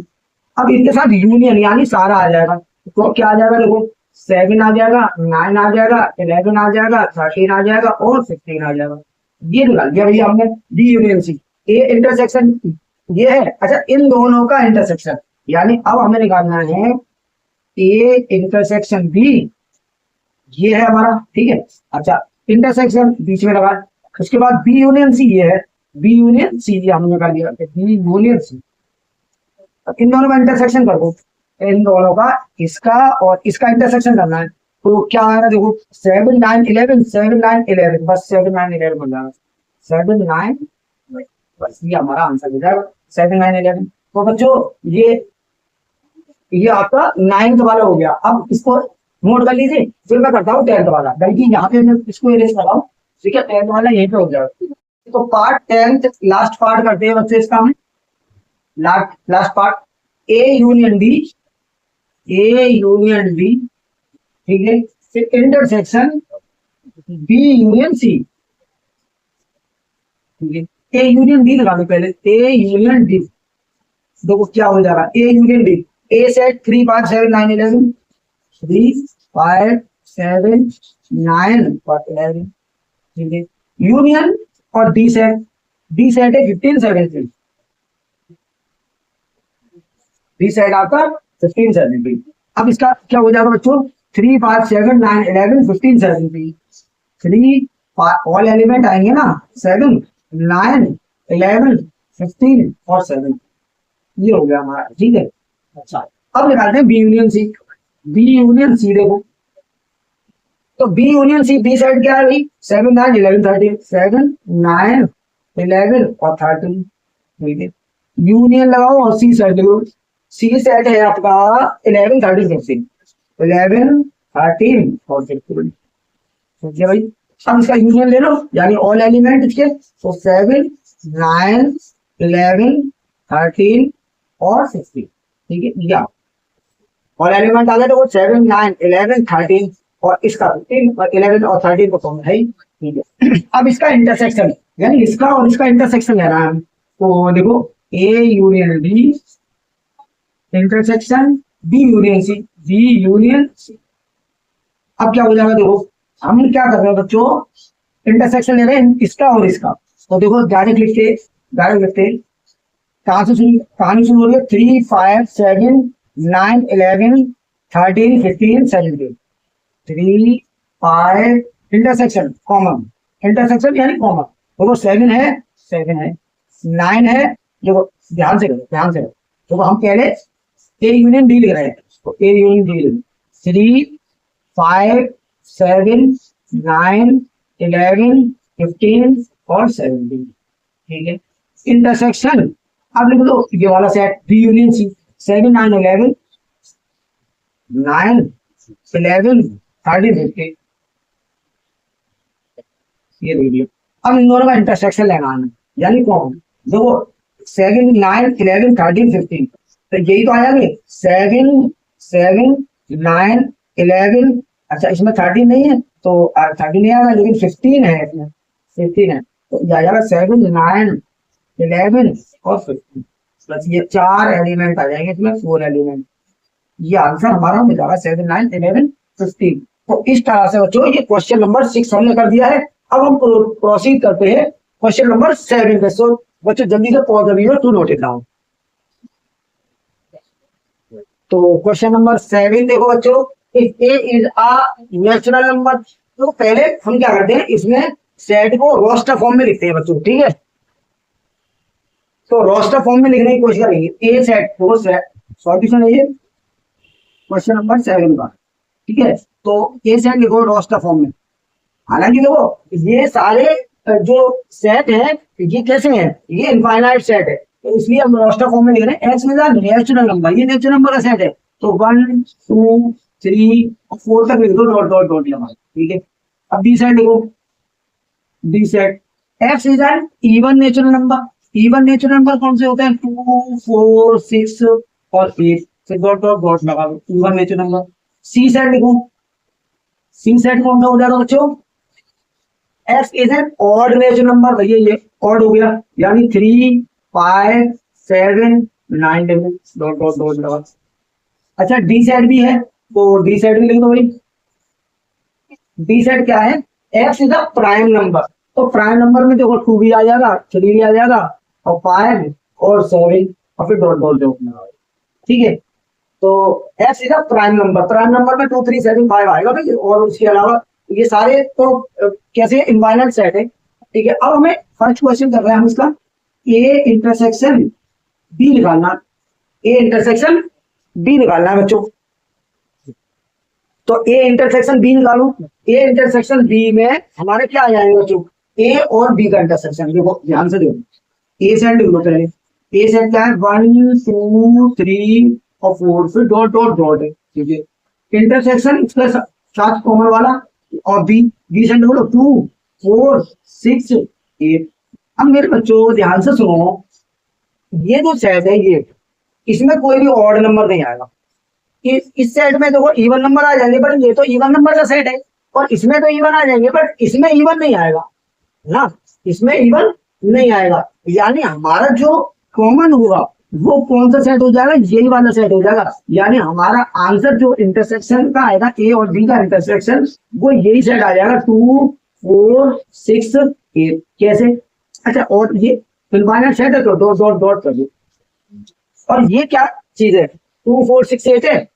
अब इनके साथ यूनियन यानी सारा आ जाएगा, तो क्या आ जाएगा, देखो 7 आ जाएगा, 9 आ जाएगा, 11 आ जाएगा, 13 आ जाएगा और 15 आ जाएगा। ये निकाल दिया भैया हमने B union C. A intersection ये है। अच्छा, इन दोनों का इंटरसेक्शन, यानी अब हमें निकालना है ए इंटरसेक्शन बी, ये है हमारा, ठीक है। अच्छा, इंटरसेक्शन बीच में लगा, उसके बाद बी यूनियन सी, ये है बी यूनियन सी, ये हमने निकाल लिया बी यूनियन सी। इन दोनों का इंटरसेक्शन कर दो, इन दोनों का, इसका और इसका इंटरसेक्शन करना है। तो क्या आएगा देखो, 7 9 11, 7 9 11, बस 7 9 11 बन जाएगा, 7 9, बस ये हमारा आंसर हो जाएगा 7 9 11। तो बच्चों ये आपका 9th वाला हो गया। अब इसको नोट कर लीजिए, फिर मैं करता हूँ 10th वाला, बल्कि यहाँ पे मैं इसको इरेज कर रहा हूँ, ठीक है, 10th वाला यहीं पे हो जाएगा। तो पार्ट 10th लास्ट पार्ट करते हैं बच्चे इसका, हम last part, A union B, A union B, ठीक है, फिर इंटरसेक्शन बी यूनियन सी, ठीक है। ए यूनियन बी लगा दो पहले, ए यूनियन बी, देखो क्या हो जाएगा, A union B, A set 3 5 7 9 11, 3 5 7 9 और 11, ठीक है। यूनियन और डी सेट, डी सेट है 15 17, डी सेट आपका 15 17। अब इसका क्या हो जाएगा बच्चों, 3 5 7 9 11 15 17, 3 ऑल एलिमेंट आएंगे ना, 7 9 11 15 और 7, ये हो गया हमारा, ठीक है। अच्छा, अब निकालते हैं B union C, B union C देखो, तो B union C, B set क्या है भाई, 7 9 11 13, 7 9 11 और 13, ठीक है। यूनियन लगाओ और सी सेट देखो, सी सेट है आपका 11 13 15, 11 13 और 15, ठीक है भाई। अब इसका यूनियन ले लो, यानी ऑल एलिमेंट इसके, तो 7 9 11 13 और 16, ठीक है। या और एलिमेंट आ गए, तो 7 9 11 13 और इसका 15 और 11 और 13 को फॉर्म है, ठीक है। अब इसका इंटरसेक्शन, यानी इसका और इसका इंटरसेक्शन लेना है, तो देखो A union B intersection B union C, B union C. अब क्या हो जाएगा, देखो हम क्या कर रहे हैं बच्चों, इंटरसेक्शन ले रहे हैं इसका और इसका, तो देखो डायरेक्ट लिखते, कहानी शुरू हो रही है, 3 5 7 9 11 13 15 17, 3 5 इंटरसेक्शन कॉमन, इंटरसेक्शन यानी कॉमन, देखो 7 है 9 है, देखो ध्यान से करो, देखो हम पहले ए यूनियन बी लिख रहे हैं, तो ए यूनियन बी, 3 5 7 9 11 15 और 17, ठीक है। इंटरसेक्शन अब लिख दो ये वाला सेट बी यूनियन सी, 7 9 11 9 11 13 15, ये वीडियो। अब इन दोनों का इंटरसेक्शन लगाना, यानी कौन, देखो 7 9 11 13 15, तो यही तो आया नहीं, 7 7 9 11, अच्छा इसमें 13 नहीं है, तो 13 नहीं आएगा, लेकिन 15 है, इसमें 15 है, तो आ जाएगा 7 9 11 और 15, बस ये 4 एलिमेंट आ जाएंगे, इसमें 4 एलिमेंट, ये आंसर हमारा हो जाएगा 7 9 11 15। तो इस तरह से बच्चों ये क्वेश्चन नंबर 6 हमने कर दिया है। अब हम प्रोसीड करते हैं क्वेश्चन नंबर 7 पे। सो बच्चों जल्दी से pause the video to note it down. तो क्वेश्चन नंबर 7 देखो बच्चों, if A is a natural number, तो पहले हम क्या करते हैं, इसमें सेट को रोस्टर फॉर्म में लिखते हैं बच्चों, ठीक है। तो रोस्टर फॉर्म में लिखने की कोशिश करेंगे, ए सेट फोर सेट, सॉल्यूशन है ये क्वेश्चन नंबर 7 का, ठीक है। तो ए सेट लिखो रोस्टर फॉर्म में। हालांकि देखो ये सारे जो सेट है ये कैसे हैं, ये इनफाइनाइट सेट है, तो इसलिए हम रोस्टर फॉर्म में लिख रहे हैं। एक्स में नेचुरल नंबर, ये नेचुरल नंबर का सेट है, तो 1 2 3 और 4 तक लिख दो, डॉट डॉट डॉट लगा, ठीक है। अब बी सेट लिखो, B set X is an even natural number, even natural number कौन से होते हैं, 2 4 6 और 8, फिर डॉट डॉट डॉट लगा दो, इवन नेचुरल नंबर। सी सेट लिखो, सी सेट कौन सा हो जाएगा बच्चों, x is N odd natural number, भैया ये ऑड हो गया, यानी 3 5 7 9 डॉट डॉट डॉट लगा। अच्छा डी सेट भी है, तो डी सेट भी लिख दो भाई। डी सेट क्या है, x is a prime number, तो प्राइम नंबर में देखो 2 भी आ जाएगा, 3 भी आ जाएगा और 5 और 7 और फिर डॉट डॉट डॉट। ठीक है, तो एफ सीधा प्राइम नंबर में 2 3 7 5 आएगा भाई, और उसके अलावा ये सारे तो कैसे इनवाइनल सेट है। ठीक है, अब हमें फर्स्ट क्वेश्चन कर रहे हैं हम इसका ए इंटरसेक्शन बी निकालना, ए इंटरसेक्शन बी निकालना है बच्चों। तो ए इंटरसेक्शन बी निकालो, ए इंटरसेक्शन बी में हमारे क्या आ जाएंगे बच्चों, ए और बी का इंटरसेक्शन। देखो ध्यान से देखो, ए सेट लिख लो पहले, ए सेट क्या है 1 2 3 और 4, फिर डॉट डॉट डॉट है। ठीक है, इंटरसेक्शन इसके साथ कॉमन वाला, और बी, बी सेट लिख लो 2 4 6 8। अब मेरे बच्चों ध्यान से सुनो, ये जो सेट है ये, इसमें कोई भी ऑड नंबर नहीं आएगा। इस सेट में देखो इवन नंबर आ जाएंगे, बट ये तो इवन नंबर का सेट है, और इसमें तो इवन आ जाएंगे, बट इसमें इवन नहीं आएगा ना, इसमें इवन नहीं आएगा। यानी हमारा जो कॉमन होगा वो कौन सा सेट हो जाएगा, यही वाला सेट हो जाएगा। यानी हमारा आंसर जो इंटरसेक्शन का आएगा, ए और बी का इंटरसेक्शन, वो यही सेट आ जाएगा 2 4 6 8। कैसे? अच्छा, और ये इनफाइनाइट सेट है तो डॉट डॉट डॉट कर दो। और ये क्या चीज है, 2 4 6 8 है,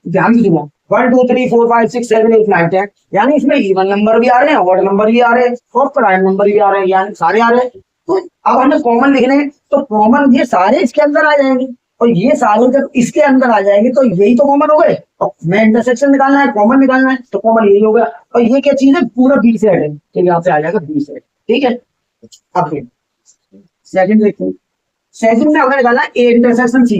ध्यान से सुनो, 1 2 3 4 5 6 7 8 9 10। यानी इसमें इवन नंबर भी आ रहे हैं, ऑड नंबर भी आ रहे हैं, और प्राइम नंबर भी आ रहे हैं, यानी सारे आ रहे हैं। तो अब हमें कॉमन लिखने हैं, तो कॉमन ये सारे इसके अंदर आ जाएंगे, और ये सारे जब इसके अंदर आ जाएंगे तो यही तो कॉमन हो गए। और मैं इंटरसेक्शन निकालना है, कॉमन निकालना है, तो कॉमन यही हो गया। और ये क्या चीज है, पूरा बी सेट है, तो यहाँ पे आ जाएगा बी सेट। ठीक है, अब फिर सेकंड देखो, सेकंड में हमने निकाला ए इंटरसेक्शन सी,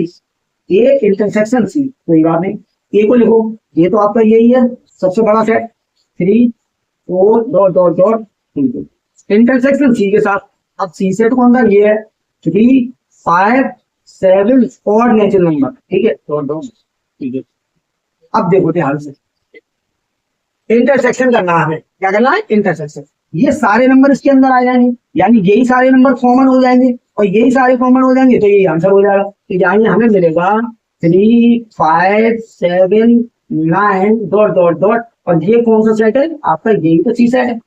ए इंटरसेक्शन सी, कोई बात नहीं, ए को लिखो, ये तो आपका यही है सबसे बड़ा set, 3 4 dot dot dot intersection C के साथ। अब सी सेट कौन सा, ये है 3 5 7 और नेचुरल नंबर। ठीक है, डॉट डॉट। ठीक है, अब देखो ध्यान से, इंटरसेक्शन करना है, क्या करना है, इंटरसेक्शन। ये सारे नंबर इसके अंदर आ जाएंगे, यानी यही सारे नंबर कॉमन हो जाएंगे, और यही सारे कॉमन हो जाएंगे, तो यही आंसर हो जाएगा। तो यानी हमें मिलेगा 3 5 7 9 डॉट डॉट डॉट, और ये कौन सा सेट है आपका, यही तो सी सेट है।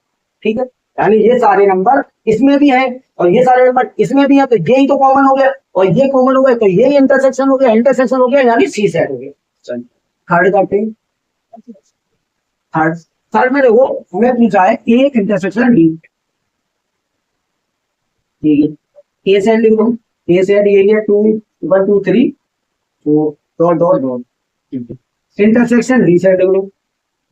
ठीक है, यानी ये सारे नंबर इसमें भी है, और ये सारे नंबर इसमें भी है, तो यही तो कॉमन हो गया, और ये कॉमन हो गया, तो यही इंटरसेक्शन हो गया, इंटरसेक्शन हो गया, यानी सी सेट हो गया। थर्ड करते हैं, थर्ड थर्ड में देखो हमें पूछा है एक इंटरसेक्शन डी। ठीक है, ए सेट लिख लो, ए सेट यही है 2 1 2 3 4 dot dot dot. Intersection D set लिख लो,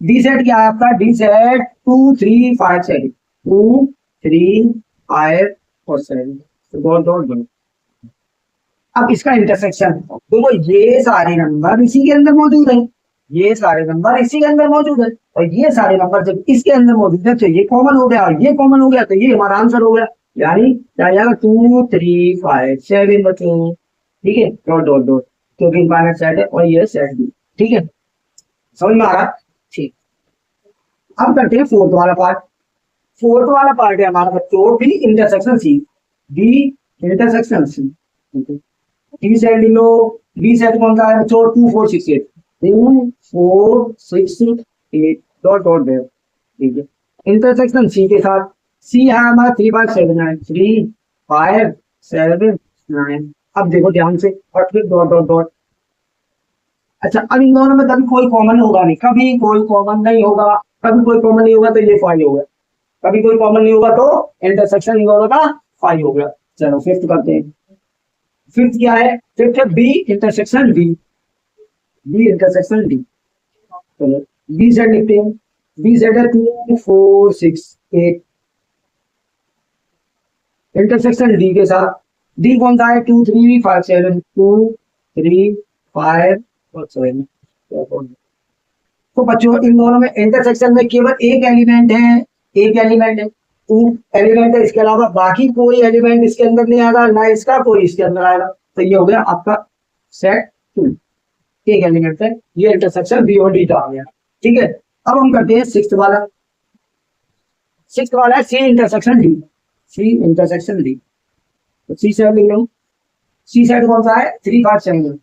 डी सेट क्या है आपका, डी सेट 2 3 5 7, 2 3 5 और 7 डॉट डॉट डॉट। अब इसका इंटरसेक्शन देखो, ये सारे नंबर इसी के अंदर मौजूद है, ये सारे नंबर इसी के अंदर मौजूद है, और ये सारे नंबर जब इसके अंदर मौजूद है तो ये कॉमन हो गया, और ये कॉमन हो गया, तो ये हमारा आंसर हो गया। यानी क्या जाएगा 2 3 5 7 बच्चों। ठीक है, डॉट डॉट डॉट, क्योंकि इनफाइनाइट सेट है और ये सेट भी। ठीक है, समझ में आ रहा? ठीक, अब करते हैं फोर्थ वाला पार्ट। फोर्थ वाला पार्ट है हमारा बच्चों B intersection C, B intersection C. D set ले लो, बी सेट कौन सा है बच्चों, 2 4 6 8, 2 4 6 8 डॉट डॉट डॉट। ठीक है, इंटरसेक्शन सी के साथ, सी है हमारा 3 5 7 9, 3 5 7 9। अब देखो ध्यान से, और फिर डॉट डॉट डॉट। अच्छा, अब इन दोनों में कभी कोई कॉमन होगा नहीं, कभी कोई कॉमन नहीं होगा, कभी कोई कॉमन नहीं होगा, तो ये 5 हो गया, कभी कोई कॉमन नहीं होगा तो इंटरसेक्शन इन दोनों का 5 हो गया। चलो फिफ्थ करते हैं, फिफ्थ क्या है, फिफ्थ है B intersection D, B intersection D. चलो बी सेट लिखते हैं, बी सेट है 2 4 6 8, इंटरसेक्शन डी के साथ, डी कौन सा है 2 3 5 7, 2 3 5 और 7। तो बच्चों इन दोनों में इंटरसेक्शन में केवल एक एलिमेंट है, एक एलिमेंट है, 2 एलिमेंट है, इसके अलावा बाकी कोई एलिमेंट इसके अंदर नहीं आएगा, ना इसका कोई इसके अंदर आएगा। तो ये हो गया आपका सेट 2, एक एलिमेंट है, ये इंटरसेक्शन बी और डी का आ गया। ठीक है, अब हम करते हैं सिक्स्थ वाला, सिक्स्थ वाला है C intersection D, C intersection D. तो सी सेट लिख लो, सी सेट कौन सा है 3 5 7,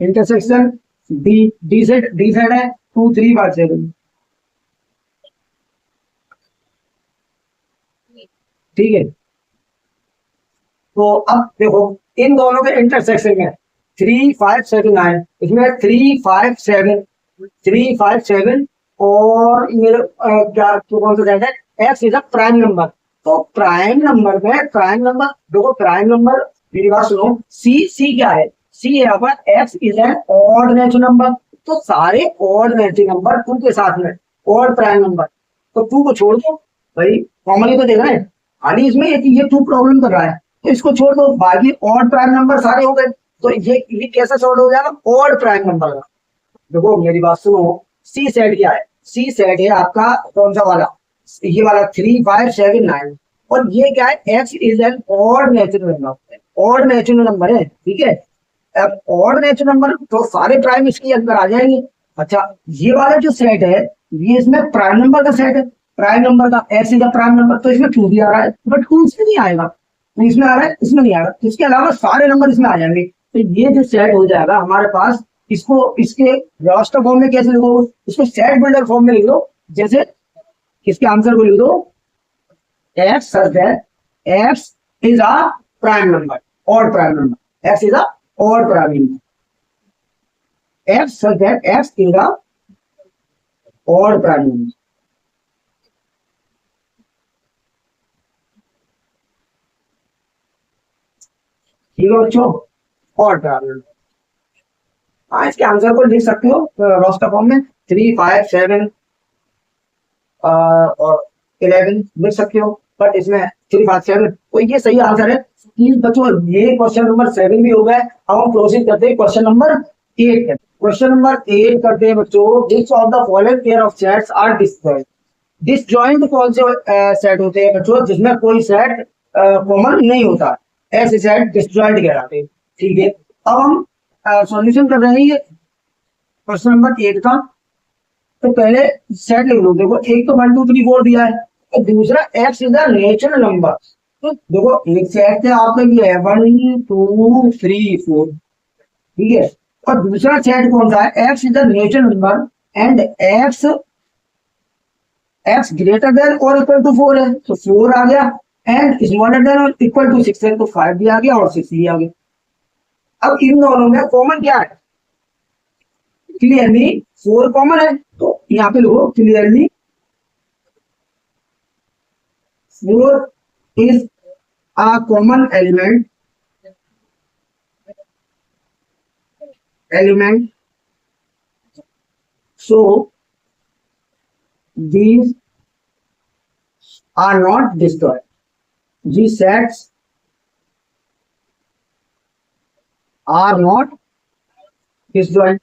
इंटरसेक्शन डी, डी सेट है 2 3 5 7। ठीक है। तो अब देखो इन दोनों के इंटरसेक्शन में 3 5 7 9, इसमें 3 5 7 और ये क्या कौन सा सेट है, x is a prime number. तो प्राइम नंबर में प्राइम नंबर देखो, प्राइम नंबर मेरी बात सुनो, सी क्या है, सी है आपका x is N odd natural number. तो सारे ऑड नेचुरल नंबर टू के साथ में ऑड प्राइम नंबर, तो टू को छोड़ दो भाई, कॉमनली तो देखना है, खाली इसमें ये टू प्रॉब्लम कर रहा है, तो इसको छोड़ दो, बाकी ऑड प्राइम नंबर सारे हो गए। तो ये कैसा सॉर्ट हो जाएगा, ऑड प्राइम नंबर का। देखो मेरी बात सुनो, सी सेट क्या है, सी सेट है आपका कौन सा वाला, ये वाला 3 5 7 9, और ये क्या है, x is N odd natural number, odd natural number है, ठीक है। अब ऑड नेचुरल नंबर तो सारे प्राइम इसके अंदर आ जाएंगे। अच्छा, ये वाला जो सेट है, ये इसमें प्राइम नंबर का सेट है, प्राइम नंबर का, x is a prime number, तो इसमें टू भी आ रहा है, बट टू इसमें नहीं आएगा, तो इसमें आ रहा है, इसमें नहीं आ रहा, इसके अलावा सारे नंबर इसमें आ जाएंगे। तो ये जो सेट हो जाएगा हमारे पास, इसको इसके रास्टर फॉर्म में कैसे लिखो, इसको सेट बिल्डर फॉर्म में लिख दो, जैसे इसके आंसर को लिख दो, X such that X is a prime number, और prime number, X is a और prime number, X such that X is a और प्राइम नंबर। ठीक है बच्चों, और प्राइम नंबर। हाँ, इसके आंसर को लिख सकते हो रोस्टर फॉर्म में, 3 5 7 और 11 लिख सकते हो, बट इसमें 3 5 7, तो ये सही आंसर है। प्लीज बच्चों, ये क्वेश्चन नंबर 7 भी हो गया। अब हम प्रोसीड करते हैं क्वेश्चन नंबर 8। क्वेश्चन नंबर 8 करते हैं बच्चों, which of the following pair of sets are disjoint. Disjoint कौन से सेट होते हैं बच्चों, जिसमें कोई सेट कॉमन नहीं होता, ऐसे सेट डिसजॉइंट कहलाते हैं, ठीक है। अब हम सॉल्यूशन कर रहे हैं ये क्वेश्चन नंबर 8 का। तो पहले सेट लिख लो, देखो एक तो 1 2 3 4 दिया है, तो दूसरा x is the natural number. तो देखो एक सेट है आपने दिया है 1 2 3 4, ठीक है, और दूसरा सेट कौन सा है, x is the natural number and x x greater than और इक्वल टू 4 है, तो 4 आ गया, एंड स्मॉलर देन और इक्वल टू 6 है, तो 5 भी आ गया और 6 भी आ गया। अब इन दोनों में कॉमन क्या है, क्लियरली 4 कॉमन है, तो यहाँ पे लिखो clearly 4 is a common element, so these are not destroyed, these sets are not destroyed,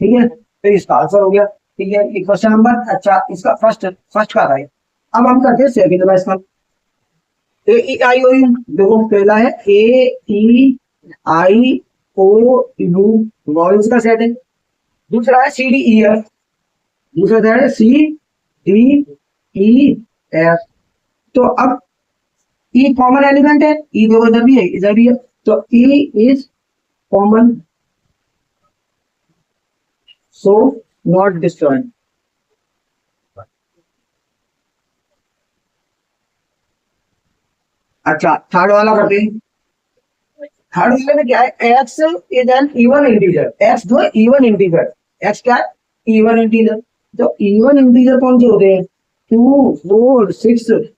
ठीक है। तो इसका आंसर हो गया, ठीक है, ये क्वेश्चन नंबर, अच्छा इसका फर्स्ट फर्स्ट का था ये। अब हम करते हैं सेकंड वाला, इसका ए ई आई ओ यू, देखो पहला है A E I O you, voice का सेट है। दूसरा है सी डी ई एफ, दूसरा सेट है सी डी ई एफ। तो अब ई कॉमन एलिमेंट है, ई देखो इधर भी है इधर भी है, तो E is common, so not disturb. अच्छा थर्ड वाला करते हैं। थर्ड वाले में क्या है, x is an even integer, x जो है इवन इंटीजर, एक्स क्या है इवन इंटीजर। तो इवन इंटीजर कौन से होते हैं, 2 4 6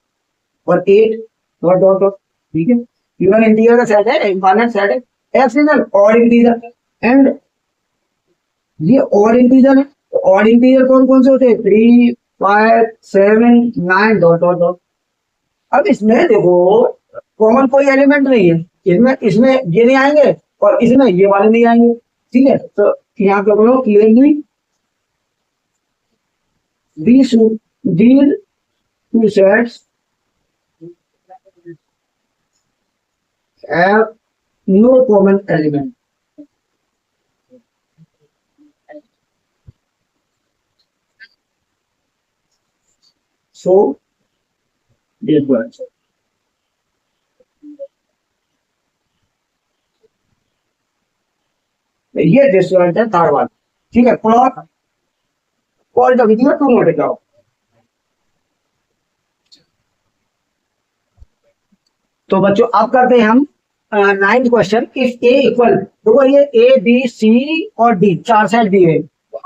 और 8 डॉट डॉट डॉट, ठीक है। इवन इंटीजर का सेट है, इनफाइनाइट सेट है, x is N odd integer, and ये ऑड इंटीजर है, तो ऑड इंटीजर कौन कौन से होते हैं, 3 5 7 9 डॉट डॉट डॉट। अब इसमें देखो कॉमन कोई एलिमेंट नहीं है, इसमें इसमें ये नहीं आएंगे और इसमें ये वाले नहीं आएंगे, ठीक है। तो यहाँ पे बोलो clearly these these two sets have no common element, so this one। ये डिस्टर्बेंस है थर्ड वन, ठीक है। प्लॉट और द वीडियो टू नोट जाओ। तो बच्चों अब करते हैं हम 9th question. If A equal, देखो ये ए बी सी और डी चार सेट दिए हैं।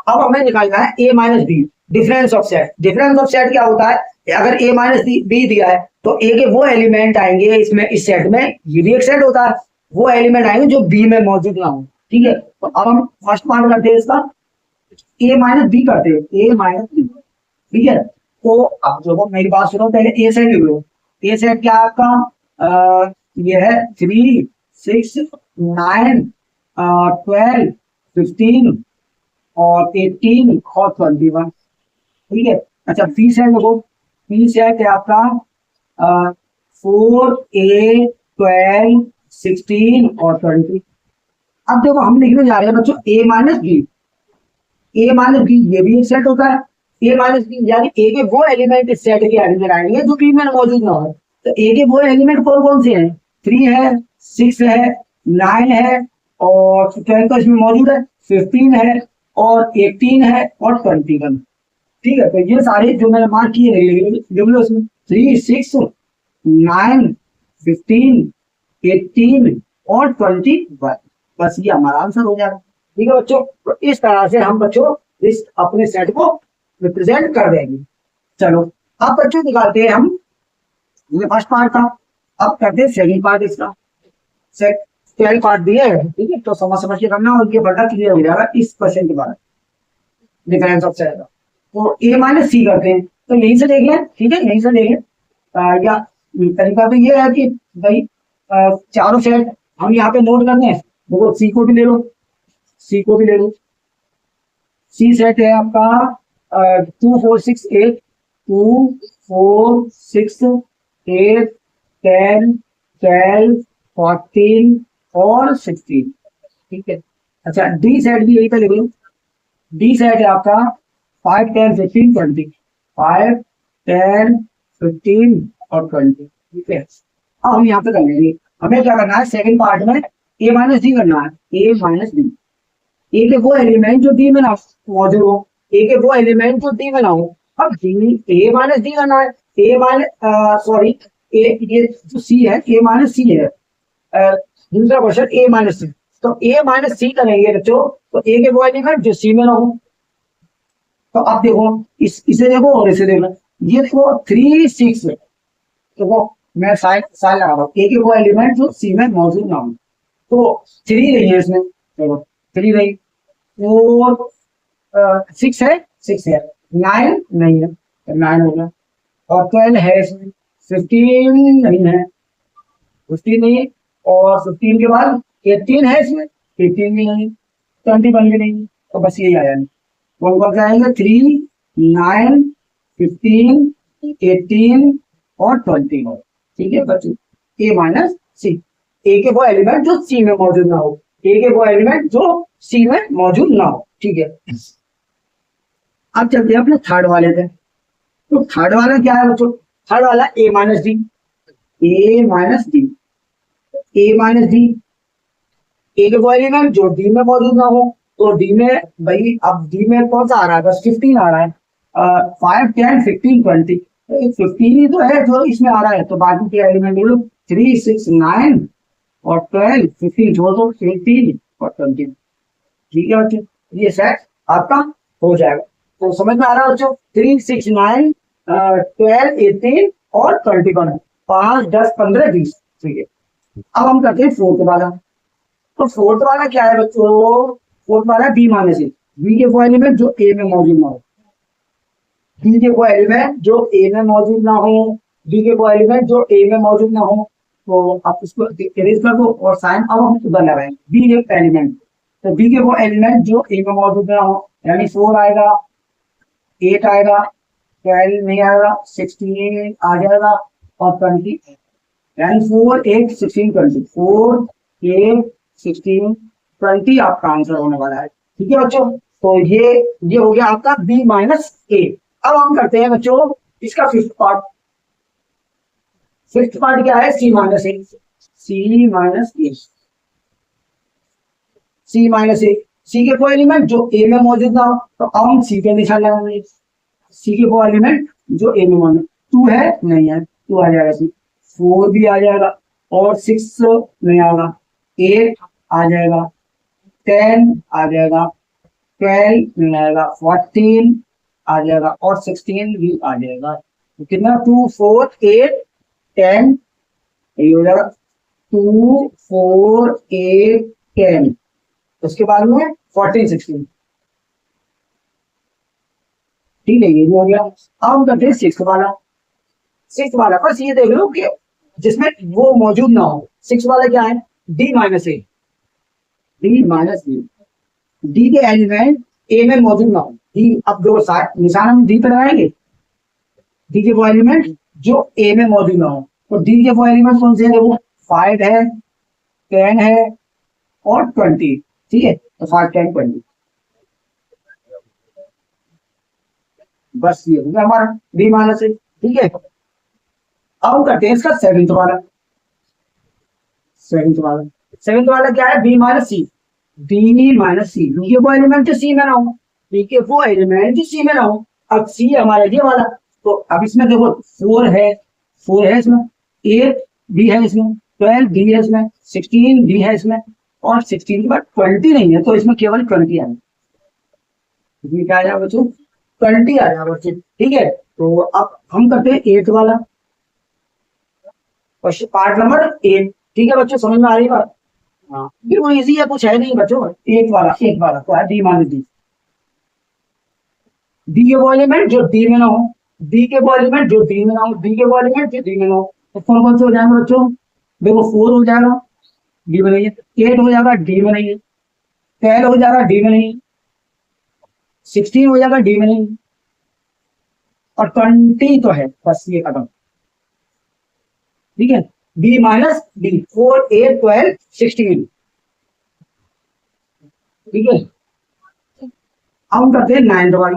अब हमें निकालना है A minus B, difference of set. Difference of set क्या होता है, अगर ए माइनस बी दिया है तो ए के वो एलिमेंट आएंगे इसमें, इस सेट में, ये भी एक सेट होता है, वो एलिमेंट आएंगे जो बी में मौजूद ना हो। ठीक है, तो अब हम फर्स्ट पार्ट करते हैं इसका, ए माइनस बी करते हैं, ए माइनस बी। ठीक है, तो अब जो मेरी बात सुनो, पहले ए सेट लिख लो। ए सेट क्या है आपका, ये है 3 6 9 12 15 और 18 और 21। ठीक है, अच्छा बी सेट देखो, बी सेट है आपका 4 8 12 16 और 20। अब देखो हम लिखने जा रहे हैं बच्चों ए माइनस बी। ए माइनस बी ये भी एक सेट होता है, ए माइनस बी यानी ए के वो एलिमेंट इस सेट के अंदर आएंगे जो बी में मौजूद ना हो। तो ए के वो एलिमेंट कौन कौन से हैं, 3 है, 6 है, 9 है और 12 तो इसमें मौजूद है, 15 है और 18 है और 21। ठीक है, तो ये सारे जो मैंने मार्क किए लिख लो इसमें, 3 6 9 15 18 और 21। बस ये हमारा आंसर हो जाएगा। ठीक है बच्चों, तो इस तरह से हम बच्चों इस अपने सेट को रिप्रेजेंट कर देंगे। चलो अब बच्चों निकालते हैं हम, ये फर्स्ट पार्ट था, अब करते हैं सेकंड पार्ट इसका। पहले पार्ट दिया है, ठीक है, तो समझ के करना और ये बड़ा क्लियर हो जाएगा इस क्वेश्चन के बाद, डिफरेंस ऑफ सेट। तो ए माइनस सी करते हैं, तो यहीं से देख लें। ठीक है, यहीं से देख लें, या तरीका तो ये है कि भाई चारों सेट हम यहाँ पे नोट करते हैं। देखो सी को भी ले लो, सी को भी ले लो। सी सेट है आपका 2 4 6 8, 2 4 6 8 10 12 14 और 16। ठीक है, अच्छा डी सेट भी यही पे लिख लो। डी सेट है आपका 5 10 15 20, 5 10 15 और 20। ठीक है, अब हम यहाँ पे कर लेंगे, हमें क्या करना है सेकंड पार्ट में ए माइनस डी करना है, ए माइनस डी। ए के वो एलिमेंट जो डी में ना मौजूद हो, ए के वो एलिमेंट जो डी में ना हो। अब डी ए माइनस डी करना है, ए माइनस सॉरी ए, ये जो सी है ए माइनस सी है, दूसरा क्वेश्चन ए माइनस सी। तो ए माइनस सी करेंगे बच्चों, तो ए के वो एलिमेंट जो सी में ना हो। तो अब देखो इसे देखो और इसे देखो, ये देखो 3 6, तो वो मैं साइन साइन लगा रहा हूँ, ए के वो एलिमेंट जो सी में मौजूद ना हो। तो 3 नहीं है इसमें, चलो 3 नहीं, 4 6 है, 6 है, 9 नहीं है, 9 होगा, और 12 है इसमें, 15 नहीं है, 15 नहीं है, और 15 के बाद 18 है इसमें, 18 भी नहीं, 21 भी नहीं। तो बस यही आया नहीं, कौन कौन सा आएंगे, 3 9 15 18 और 21। ठीक है बच्चों, ए माइनस सी, ए के वो एलिमेंट जो सी में मौजूद ना हो, ए के वो एलिमेंट जो सी में मौजूद ना हो। ठीक है, अब चलते हैं अपने थर्ड वाले पे। तो थर्ड वाला क्या है बच्चों, थर्ड वाला ए माइनस डी, ए माइनस डी, ए माइनस डी, ए के वो एलिमेंट जो डी में मौजूद ना हो। तो डी में भाई, अब डी में कौन सा आ रहा है, बस 15 आ रहा है, 5 10 15 20, 15 ही तो है जो इसमें आ रहा है, तो बाकी के एलिमेंट ले लो, 3 6 9 और 12 15 छोड़ दो, 18 और 20। ठीक है बच्चों, ये सेट आपका हो जाएगा। तो समझ में आ रहा है बच्चों, 3 6 9 12 18 और 21, 5 10 15 20। ठीक है, अब हम करते हैं फोर्थ वाला। तो फोर्थ वाला क्या है बच्चों, फोर्थ वाला बी माइनस ए, बी के वो एलिमेंट जो ए में मौजूद ना हो, बी के वो एलिमेंट जो ए में मौजूद ना हो, बी के वो एलिमेंट जो ए में मौजूद ना हो। तो आप इसको इरेज कर दो और साइन अब हम उधर लगाएंगे, बी एक एलिमेंट, तो बी के वो एलिमेंट जो ए में मौजूद ना हो, यानी 4 आएगा, 8 आएगा, 12 नहीं आएगा, 16 आ जाएगा और 20, यानी 4 8 16 20, 4 8 16 20 आपका आंसर होने वाला है। ठीक है बच्चों, तो ये हो गया आपका बी माइनस ए। अब हम करते हैं बच्चों इसका फिफ्थ पार्ट। फिफ्थ पार्ट क्या है, सी माइनस ए, सी माइनस ए, सी माइनस ए, सी के वो एलिमेंट जो ए में मौजूद ना हो। तो अब हम सी पे निशान लगाएंगे, सी के वो एलिमेंट जो ए में मौजूद, 2 है नहीं है, 2 आ जाएगा, सी 4 भी आ जाएगा, और 6 नहीं आएगा, 8 आ जाएगा, 10 आ जाएगा, 12 नहीं आएगा, 14 आ जाएगा और 16 भी आ जाएगा। तो कितना 2 4 8 10, ये हो जाएगा 2 4 8 10। उसके बाद में 14 16, ठीक है, ये भी हो गया। अब हम करते हैं 6 वाला। 6 वाला बस ये देख लो कि जिसमें वो मौजूद ना हो। 6 वाला क्या है, डी माइनस ए, डी माइनस बी, डी के एलिमेंट ए में मौजूद ना हो। डी, अब दो निशान हम डी पर लगाएंगे, डी के वो एलिमेंट जो ए में मौजूद ना हो। तो डी के वो एलिमेंट कौन से हैं, देखो 5 है, 10 है और 20, ठीक है। तो 5 10 20, बस ये हो गया हमारा डी माइनस ए, ठीक है। अब करते हैं इसका 7th वाला। 7th वाला क्या है, बी माइनस सी, डी माइनस सी, बी के वो एलिमेंट जो सी में ना हो, बी के वो एलिमेंट जो सी में ना हो। अब सी हमारा ये वाला, तो अब इसमें देखो 4 है, 4 है इसमें, 8 भी है इसमें, 12 भी है इसमें, 16 भी है इसमें और 16 के बाद 20 नहीं है, तो इसमें केवल 20 आएगा। इसमें क्या आ जाएगा बच्चों, 20 आ जाएगा बच्चों, ठीक है। तो अब हम करते हैं 8 वाला, क्वेश्चन पार्ट नंबर 8, ठीक है बच्चों, समझ में आ रही बात। हाँ बिल्कुल इजी है, कुछ है नहीं बच्चों। 8 वाला तो है डी माइनस डी, डी के वो एलिमेंट जो डी में ना हो, डी के वो एलिमेंट जो डी में ना हो, डी के वो एलिमेंट जो डी में ना हो। तो कौन से हो जाएंगे बच्चों, देखो 4 हो जाएगा, डी में नहीं है, 8 हो जाएगा, डी में नहीं है, 12 हो जाएगा, डी में नहीं है, 16 हो जाएगा, डी में नहीं है और 20 तो है, बस ये खत्म, ठीक है। बी माइनस डी, 4 8 12 16, ठीक है। अब हम करते हैं 9th वाली।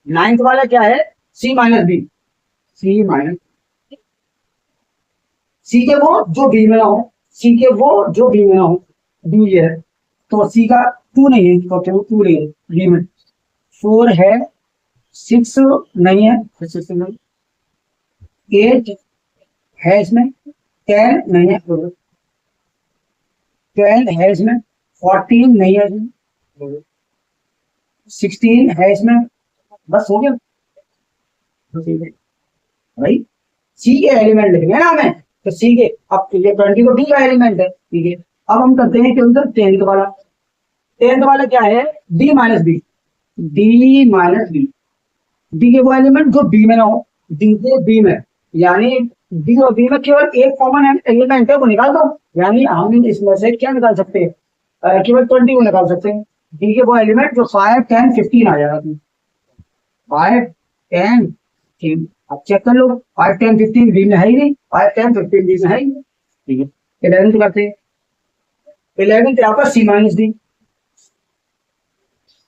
9th वाला क्या है, सी माइनस बी, सी माइनस, सी के वो जो बी में ना हो, सी के वो जो बी में ना हो, बी ये है, तो सी का 2 नहीं है, तो 2 नहीं है बी में, 4 है, 6 नहीं है, 6 नहीं, 8 है इसमें, 10 नहीं है, 12 है इसमें, 14 नहीं है इसमें, 16 है इसमें, बस हो गया भाई। सी के एलिमेंट लिखेंगे ना हमें, तो सी के, अब ये 20 तो डी का एलिमेंट है, ठीक है। अब हम करते हैं कि उधर 10th वाला। 10th वाला क्या है, D minus B, D minus B, D के वो एलिमेंट जो बी में ना हो, डी के बी में, यानी डी और बी में केवल एक कॉमन एलिमेंट है, वो निकाल दो। यानी हम इसमें से क्या निकाल सकते हैं, केवल 20 को निकाल सकते हैं। डी के वो एलिमेंट जो 5 10 15 आ जाएगा, 5 10 15, अब चेक कर लो, 5 10 15 बी में है ही नहीं, 5 10 15 बी में है ही नहीं, ठीक है। 11th करते हैं, 11th यहाँ पर सी माइनस डी,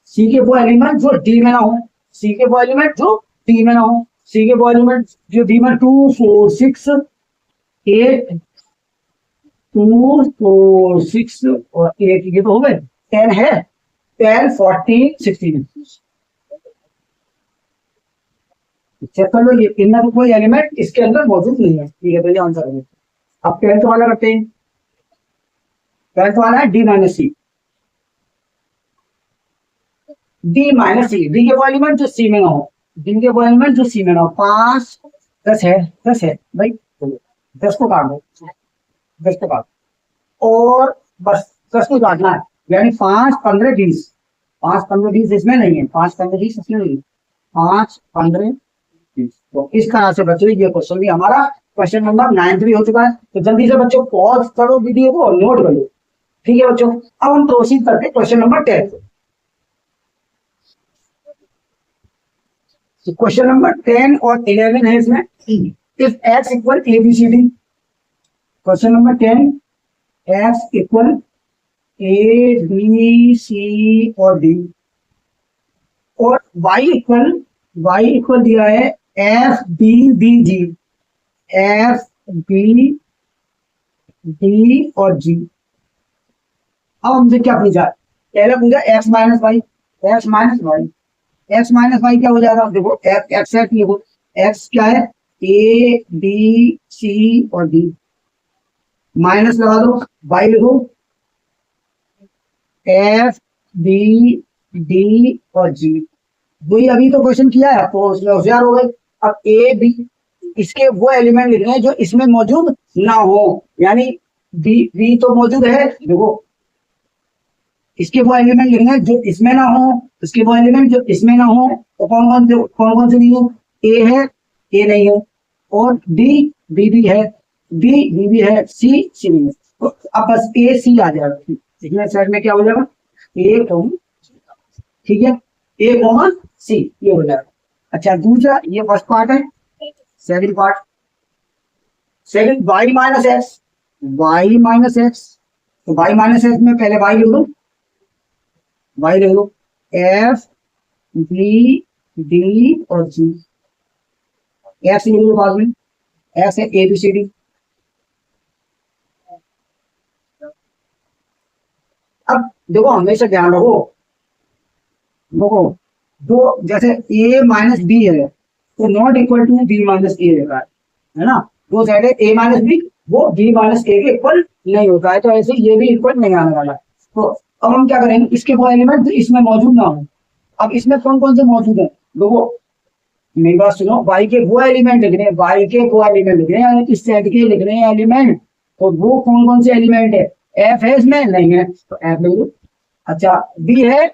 सी के वो एलिमेंट जो डी में ना हो, सी के वो एलिमेंट जो डी में ना हो, सी के वो एलिमेंट जो डी में 2 4 6 8 2 4 6 और 8, ये तो हो गए, 10 है, 10 14 16, चेक कर लो, ये इनमें तो कोई एलिमेंट इसके अंदर मौजूद नहीं है, ठीक है, तो ये आंसर है। अब 10th वाला करते हैं। 10th वाला है डी माइनस सी, डी माइनस सी, डी के वो एलिमेंट जो सी में ना हो, डी के वो एलिमेंट जो सी में ना हो। 5 10 है, 10 है भाई, 10 को काट दो, 10 को काट, और बस 10 को काटना है, यानी 5 15 20, 5 15 20 इसमें नहीं है, 5 15 20 इसमें नहीं है, 5 15 20। तो इस तरह से बच्चों ये क्वेश्चन भी हमारा क्वेश्चन नंबर 9 भी हो चुका है। तो जल्दी से बच्चों पॉज करो वीडियो को और नोट कर लो, ठीक है बच्चों। अब हम प्रोसीड करते हैं क्वेश्चन नंबर 10। क्वेश्चन नंबर 10 और 11 है इसमें, if x equal ABCD, question number 10, x equal A B C और D, और y इक्वल दिया है F B B G, F B D और G। अब हमसे क्या पूछा, पहले पूछा x minus Y, x minus Y क्या हो जाएगा, देखो x है, देखो x क्या है ए बी सी और डी, माइनस लगा दो, वाई लिखो, एफ बी डी और जी। वही अभी तो क्वेश्चन किया है आपको, उसमें होशियार हो गए। अब ए बी, इसके वो एलिमेंट लिखने हैं जो इसमें मौजूद ना हो, यानी बी बी तो मौजूद है, देखो इसके वो एलिमेंट लिखने हैं जो इसमें ना हो, इसके वो एलिमेंट जो इसमें ना हो, तो कौन कौन से नहीं हो, ए है, ए नहीं है, और डी, बी भी है, बी भी है, सी नहीं है। तो अब बस ए सी आ जाएगा, इसमें साइड में क्या हो जाएगा, ए कॉमन, ठीक है, ए कॉमन सी, ये हो जाएगा। अच्छा दूसरा, ये फर्स्ट पार्ट है, second part, second Y minus X, Y minus X, तो वाई माइनस एक्स में पहले वाई लिख लो, वाई लिख लो, एफ बी डी और जी, एफ सी लिख लो बाद में, एफ है ए बी सी डी। अब देखो हमेशा ध्यान रखो, देखो जो जैसे ए माइनस बी है तो not equal to B minus A रहता है ना, वो साइड है ए माइनस बी, वो बी माइनस ए के इक्वल नहीं होता है, तो ऐसे ये भी इक्वल नहीं आने वाला। तो अब हम क्या करेंगे, इसके वो एलिमेंट इसमें मौजूद ना हो। अब इसमें कौन कौन से मौजूद है, देखो मेरी बात सुनो, वाई के वो एलिमेंट लिख रहे हैं, वाई के वो एलिमेंट लिख रहे हैं, इस सेट के लिख रहे हैं एलिमेंट, तो वो कौन कौन से एलिमेंट है, एफ है इसमें नहीं है तो एफ लिख लो। अच्छा बी है,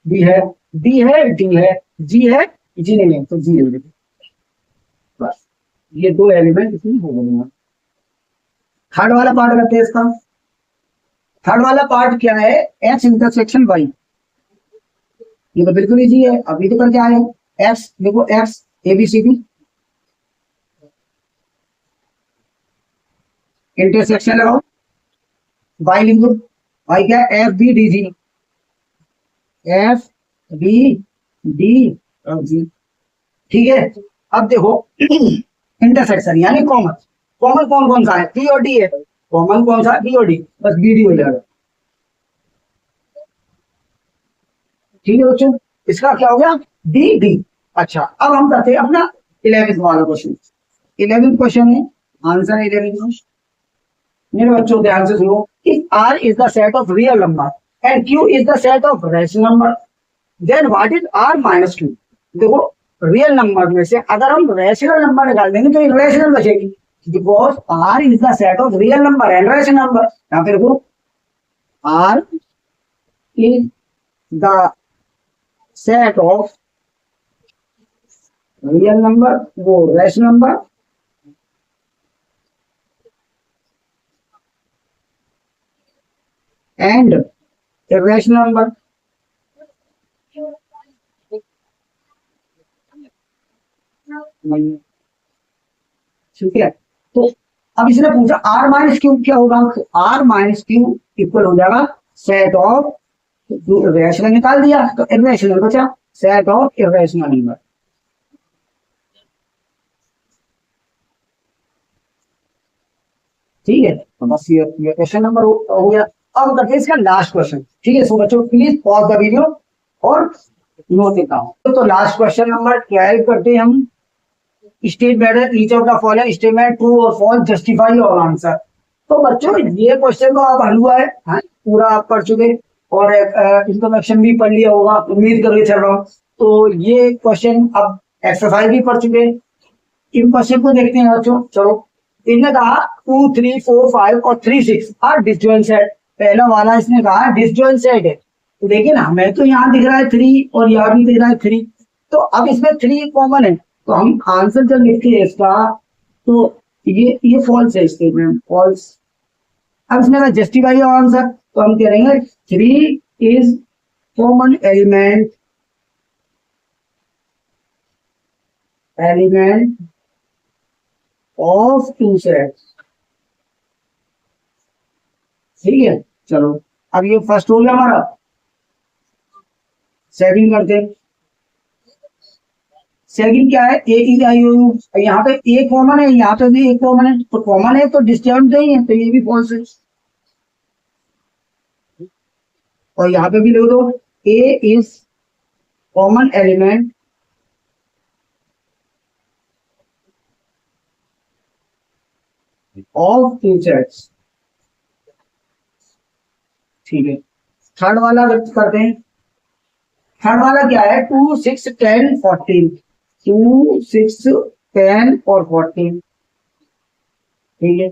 बी है, डी है, डी है, जी है, जी नहीं है तो जी लिख लो, बस ये दो एलिमेंट इसमें हो गए। थर्ड वाला पार्ट करते हैं इसका। थर्ड वाला पार्ट क्या है, एक्स इंटरसेक्शन वाई, ये तो बिल्कुल इजी है, अभी तो करके आए हो। एक्स देखो, X A B C D, intersection लगाओ, वाई लिख लो, वाई क्या है, F B D G, F B D और जी, ठीक है। अब देखो इंटरसेक्शन यानी कॉमन, कॉमन कौन कौन सा है, बी और डी है, कॉमन कौन सा, बी और डी, बस बी डी हो जाएगा, ठीक है बच्चों, इसका क्या हो गया, डी डी। अच्छा अब हम करते हैं अपना 11th वाला क्वेश्चन, 11th क्वेश्चन है, आंसर 11th। मेरे बच्चों ध्यान से सुनो, if R is the set of real number and Q is the set of rational number, then what is R minus Q. देखो रियल नंबर में से अगर हम रैशनल नंबर निकाल देंगे तो इरेशनल बचेगी, because R is the set of real number and rational number. यहाँ पे देखो R is the set of real number, वो rational number, and irrational number. ठीक है, तो अब इसने पूछा आर माइनस क्यू क्या होगा, तो आर माइनस क्यू इक्वल हो जाएगा सेट ऑफ, रैशनल निकाल दिया तो इरेशनल बचा, सेट ऑफ इरेशनल नंबर। ठीक है, तो बस ये क्वेश्चन नंबर हो गया। अब करते हैं इसका लास्ट क्वेश्चन, ठीक है। सो बच्चों प्लीज पॉज द वीडियो और नोट देता हूं। तो लास्ट क्वेश्चन नंबर 12 करते हैं हम, state better each of the following statement true और फॉल्स, जस्टिफाई योर आंसर। तो बच्चों ये क्वेश्चन तो आप हल हुआ है, हाँ, पूरा आप पढ़ चुके और इंट्रोडक्शन भी पढ़ लिया होगा, उम्मीद करके चल रहा हूँ। तो ये क्वेश्चन अब एक्सरसाइज भी पढ़ चुके, इन क्वेश्चन को देखते हैं बच्चों। चलो इन्हें कहा 2 3 4 5 और 3 6 आर डिसजॉइंट सेट, पहला वाला इसने कहा डिसजॉइंट सेट है, तो देखिए ना हमें तो यहाँ दिख रहा है 3 और यहाँ भी दिख रहा है 3, तो अब इसमें 3 कॉमन है, तो हम आंसर जब लिखते हैं इसका तो ये फॉल्स है स्टेटमेंट, फॉल्स। अब इसने कहा जस्टिफाई योर आंसर, तो हम कह रहे हैं 3 is common element, element of 2 sets, ठीक है। चलो अब ये फर्स्ट हो गया हमारा, सेकंड करते हैं। सेकंड क्या है, ए इज आई यू, यहाँ पे ए कॉमन है, यहाँ पे भी ए कॉमन है, तो कॉमन है तो डिस्जॉइंट नहीं है, तो ये भी फॉल्स है। और यहाँ पे भी लिख दो A is common element of two sets. ठीक है, थर्ड वाला करते हैं। थर्ड वाला क्या है, 2 6 10 14, 2 6 10 और 14। ठीक है,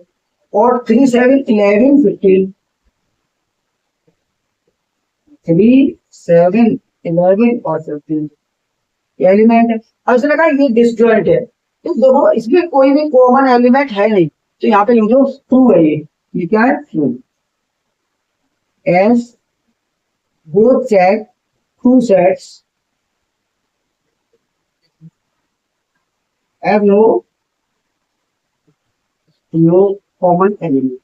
और 3 7 11 15, 3 7 11 और 15 एलिमेंट है। अब इसने कहा ये डिसजॉइंट है, तो देखो इसमें कोई भी कॉमन एलिमेंट है नहीं, तो यहाँ पे लिख दो ट्रू है। ये क्या है, true. As both set two sets have no common element.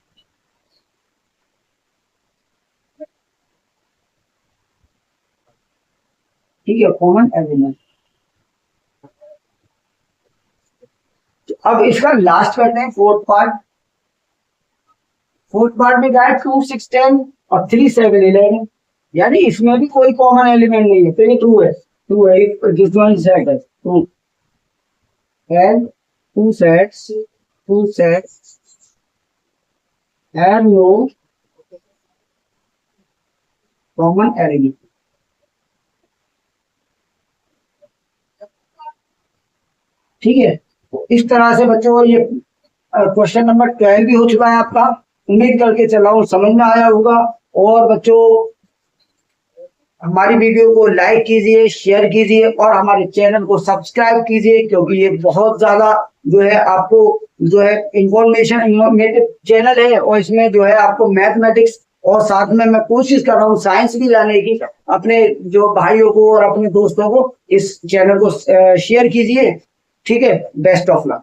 ठीक है, कॉमन एलिमेंट। अब इसका लास्ट करते हैं फोर्थ पार्ट। फोर्थ पार्ट में क्या है, 2 6 10 और 3 7 11, यानी इसमें भी कोई कॉमन एलिमेंट नहीं है, तो ये ट्रू है। ट्रू है, डिसजॉइंट सेट है, true. And two sets have no common element. ठीक है, तो इस तरह से बच्चों ये क्वेश्चन नंबर 12 भी हो चुका है आपका। उम्मीद करके चला हूं समझ में आया होगा। और बच्चों हमारी वीडियो को लाइक कीजिए, शेयर कीजिए और हमारे चैनल को सब्सक्राइब कीजिए, क्योंकि ये बहुत ज्यादा जो है आपको जो है इंफॉर्मेटिव चैनल है, और इसमें जो है आपको मैथमेटिक्स और साथ में मैं कोशिश कर रहा हूँ साइंस भी लाने की। अपने जो भाइयों को और अपने दोस्तों को इस चैनल को शेयर कीजिए। ठीक है, बेस्ट ऑफ लक।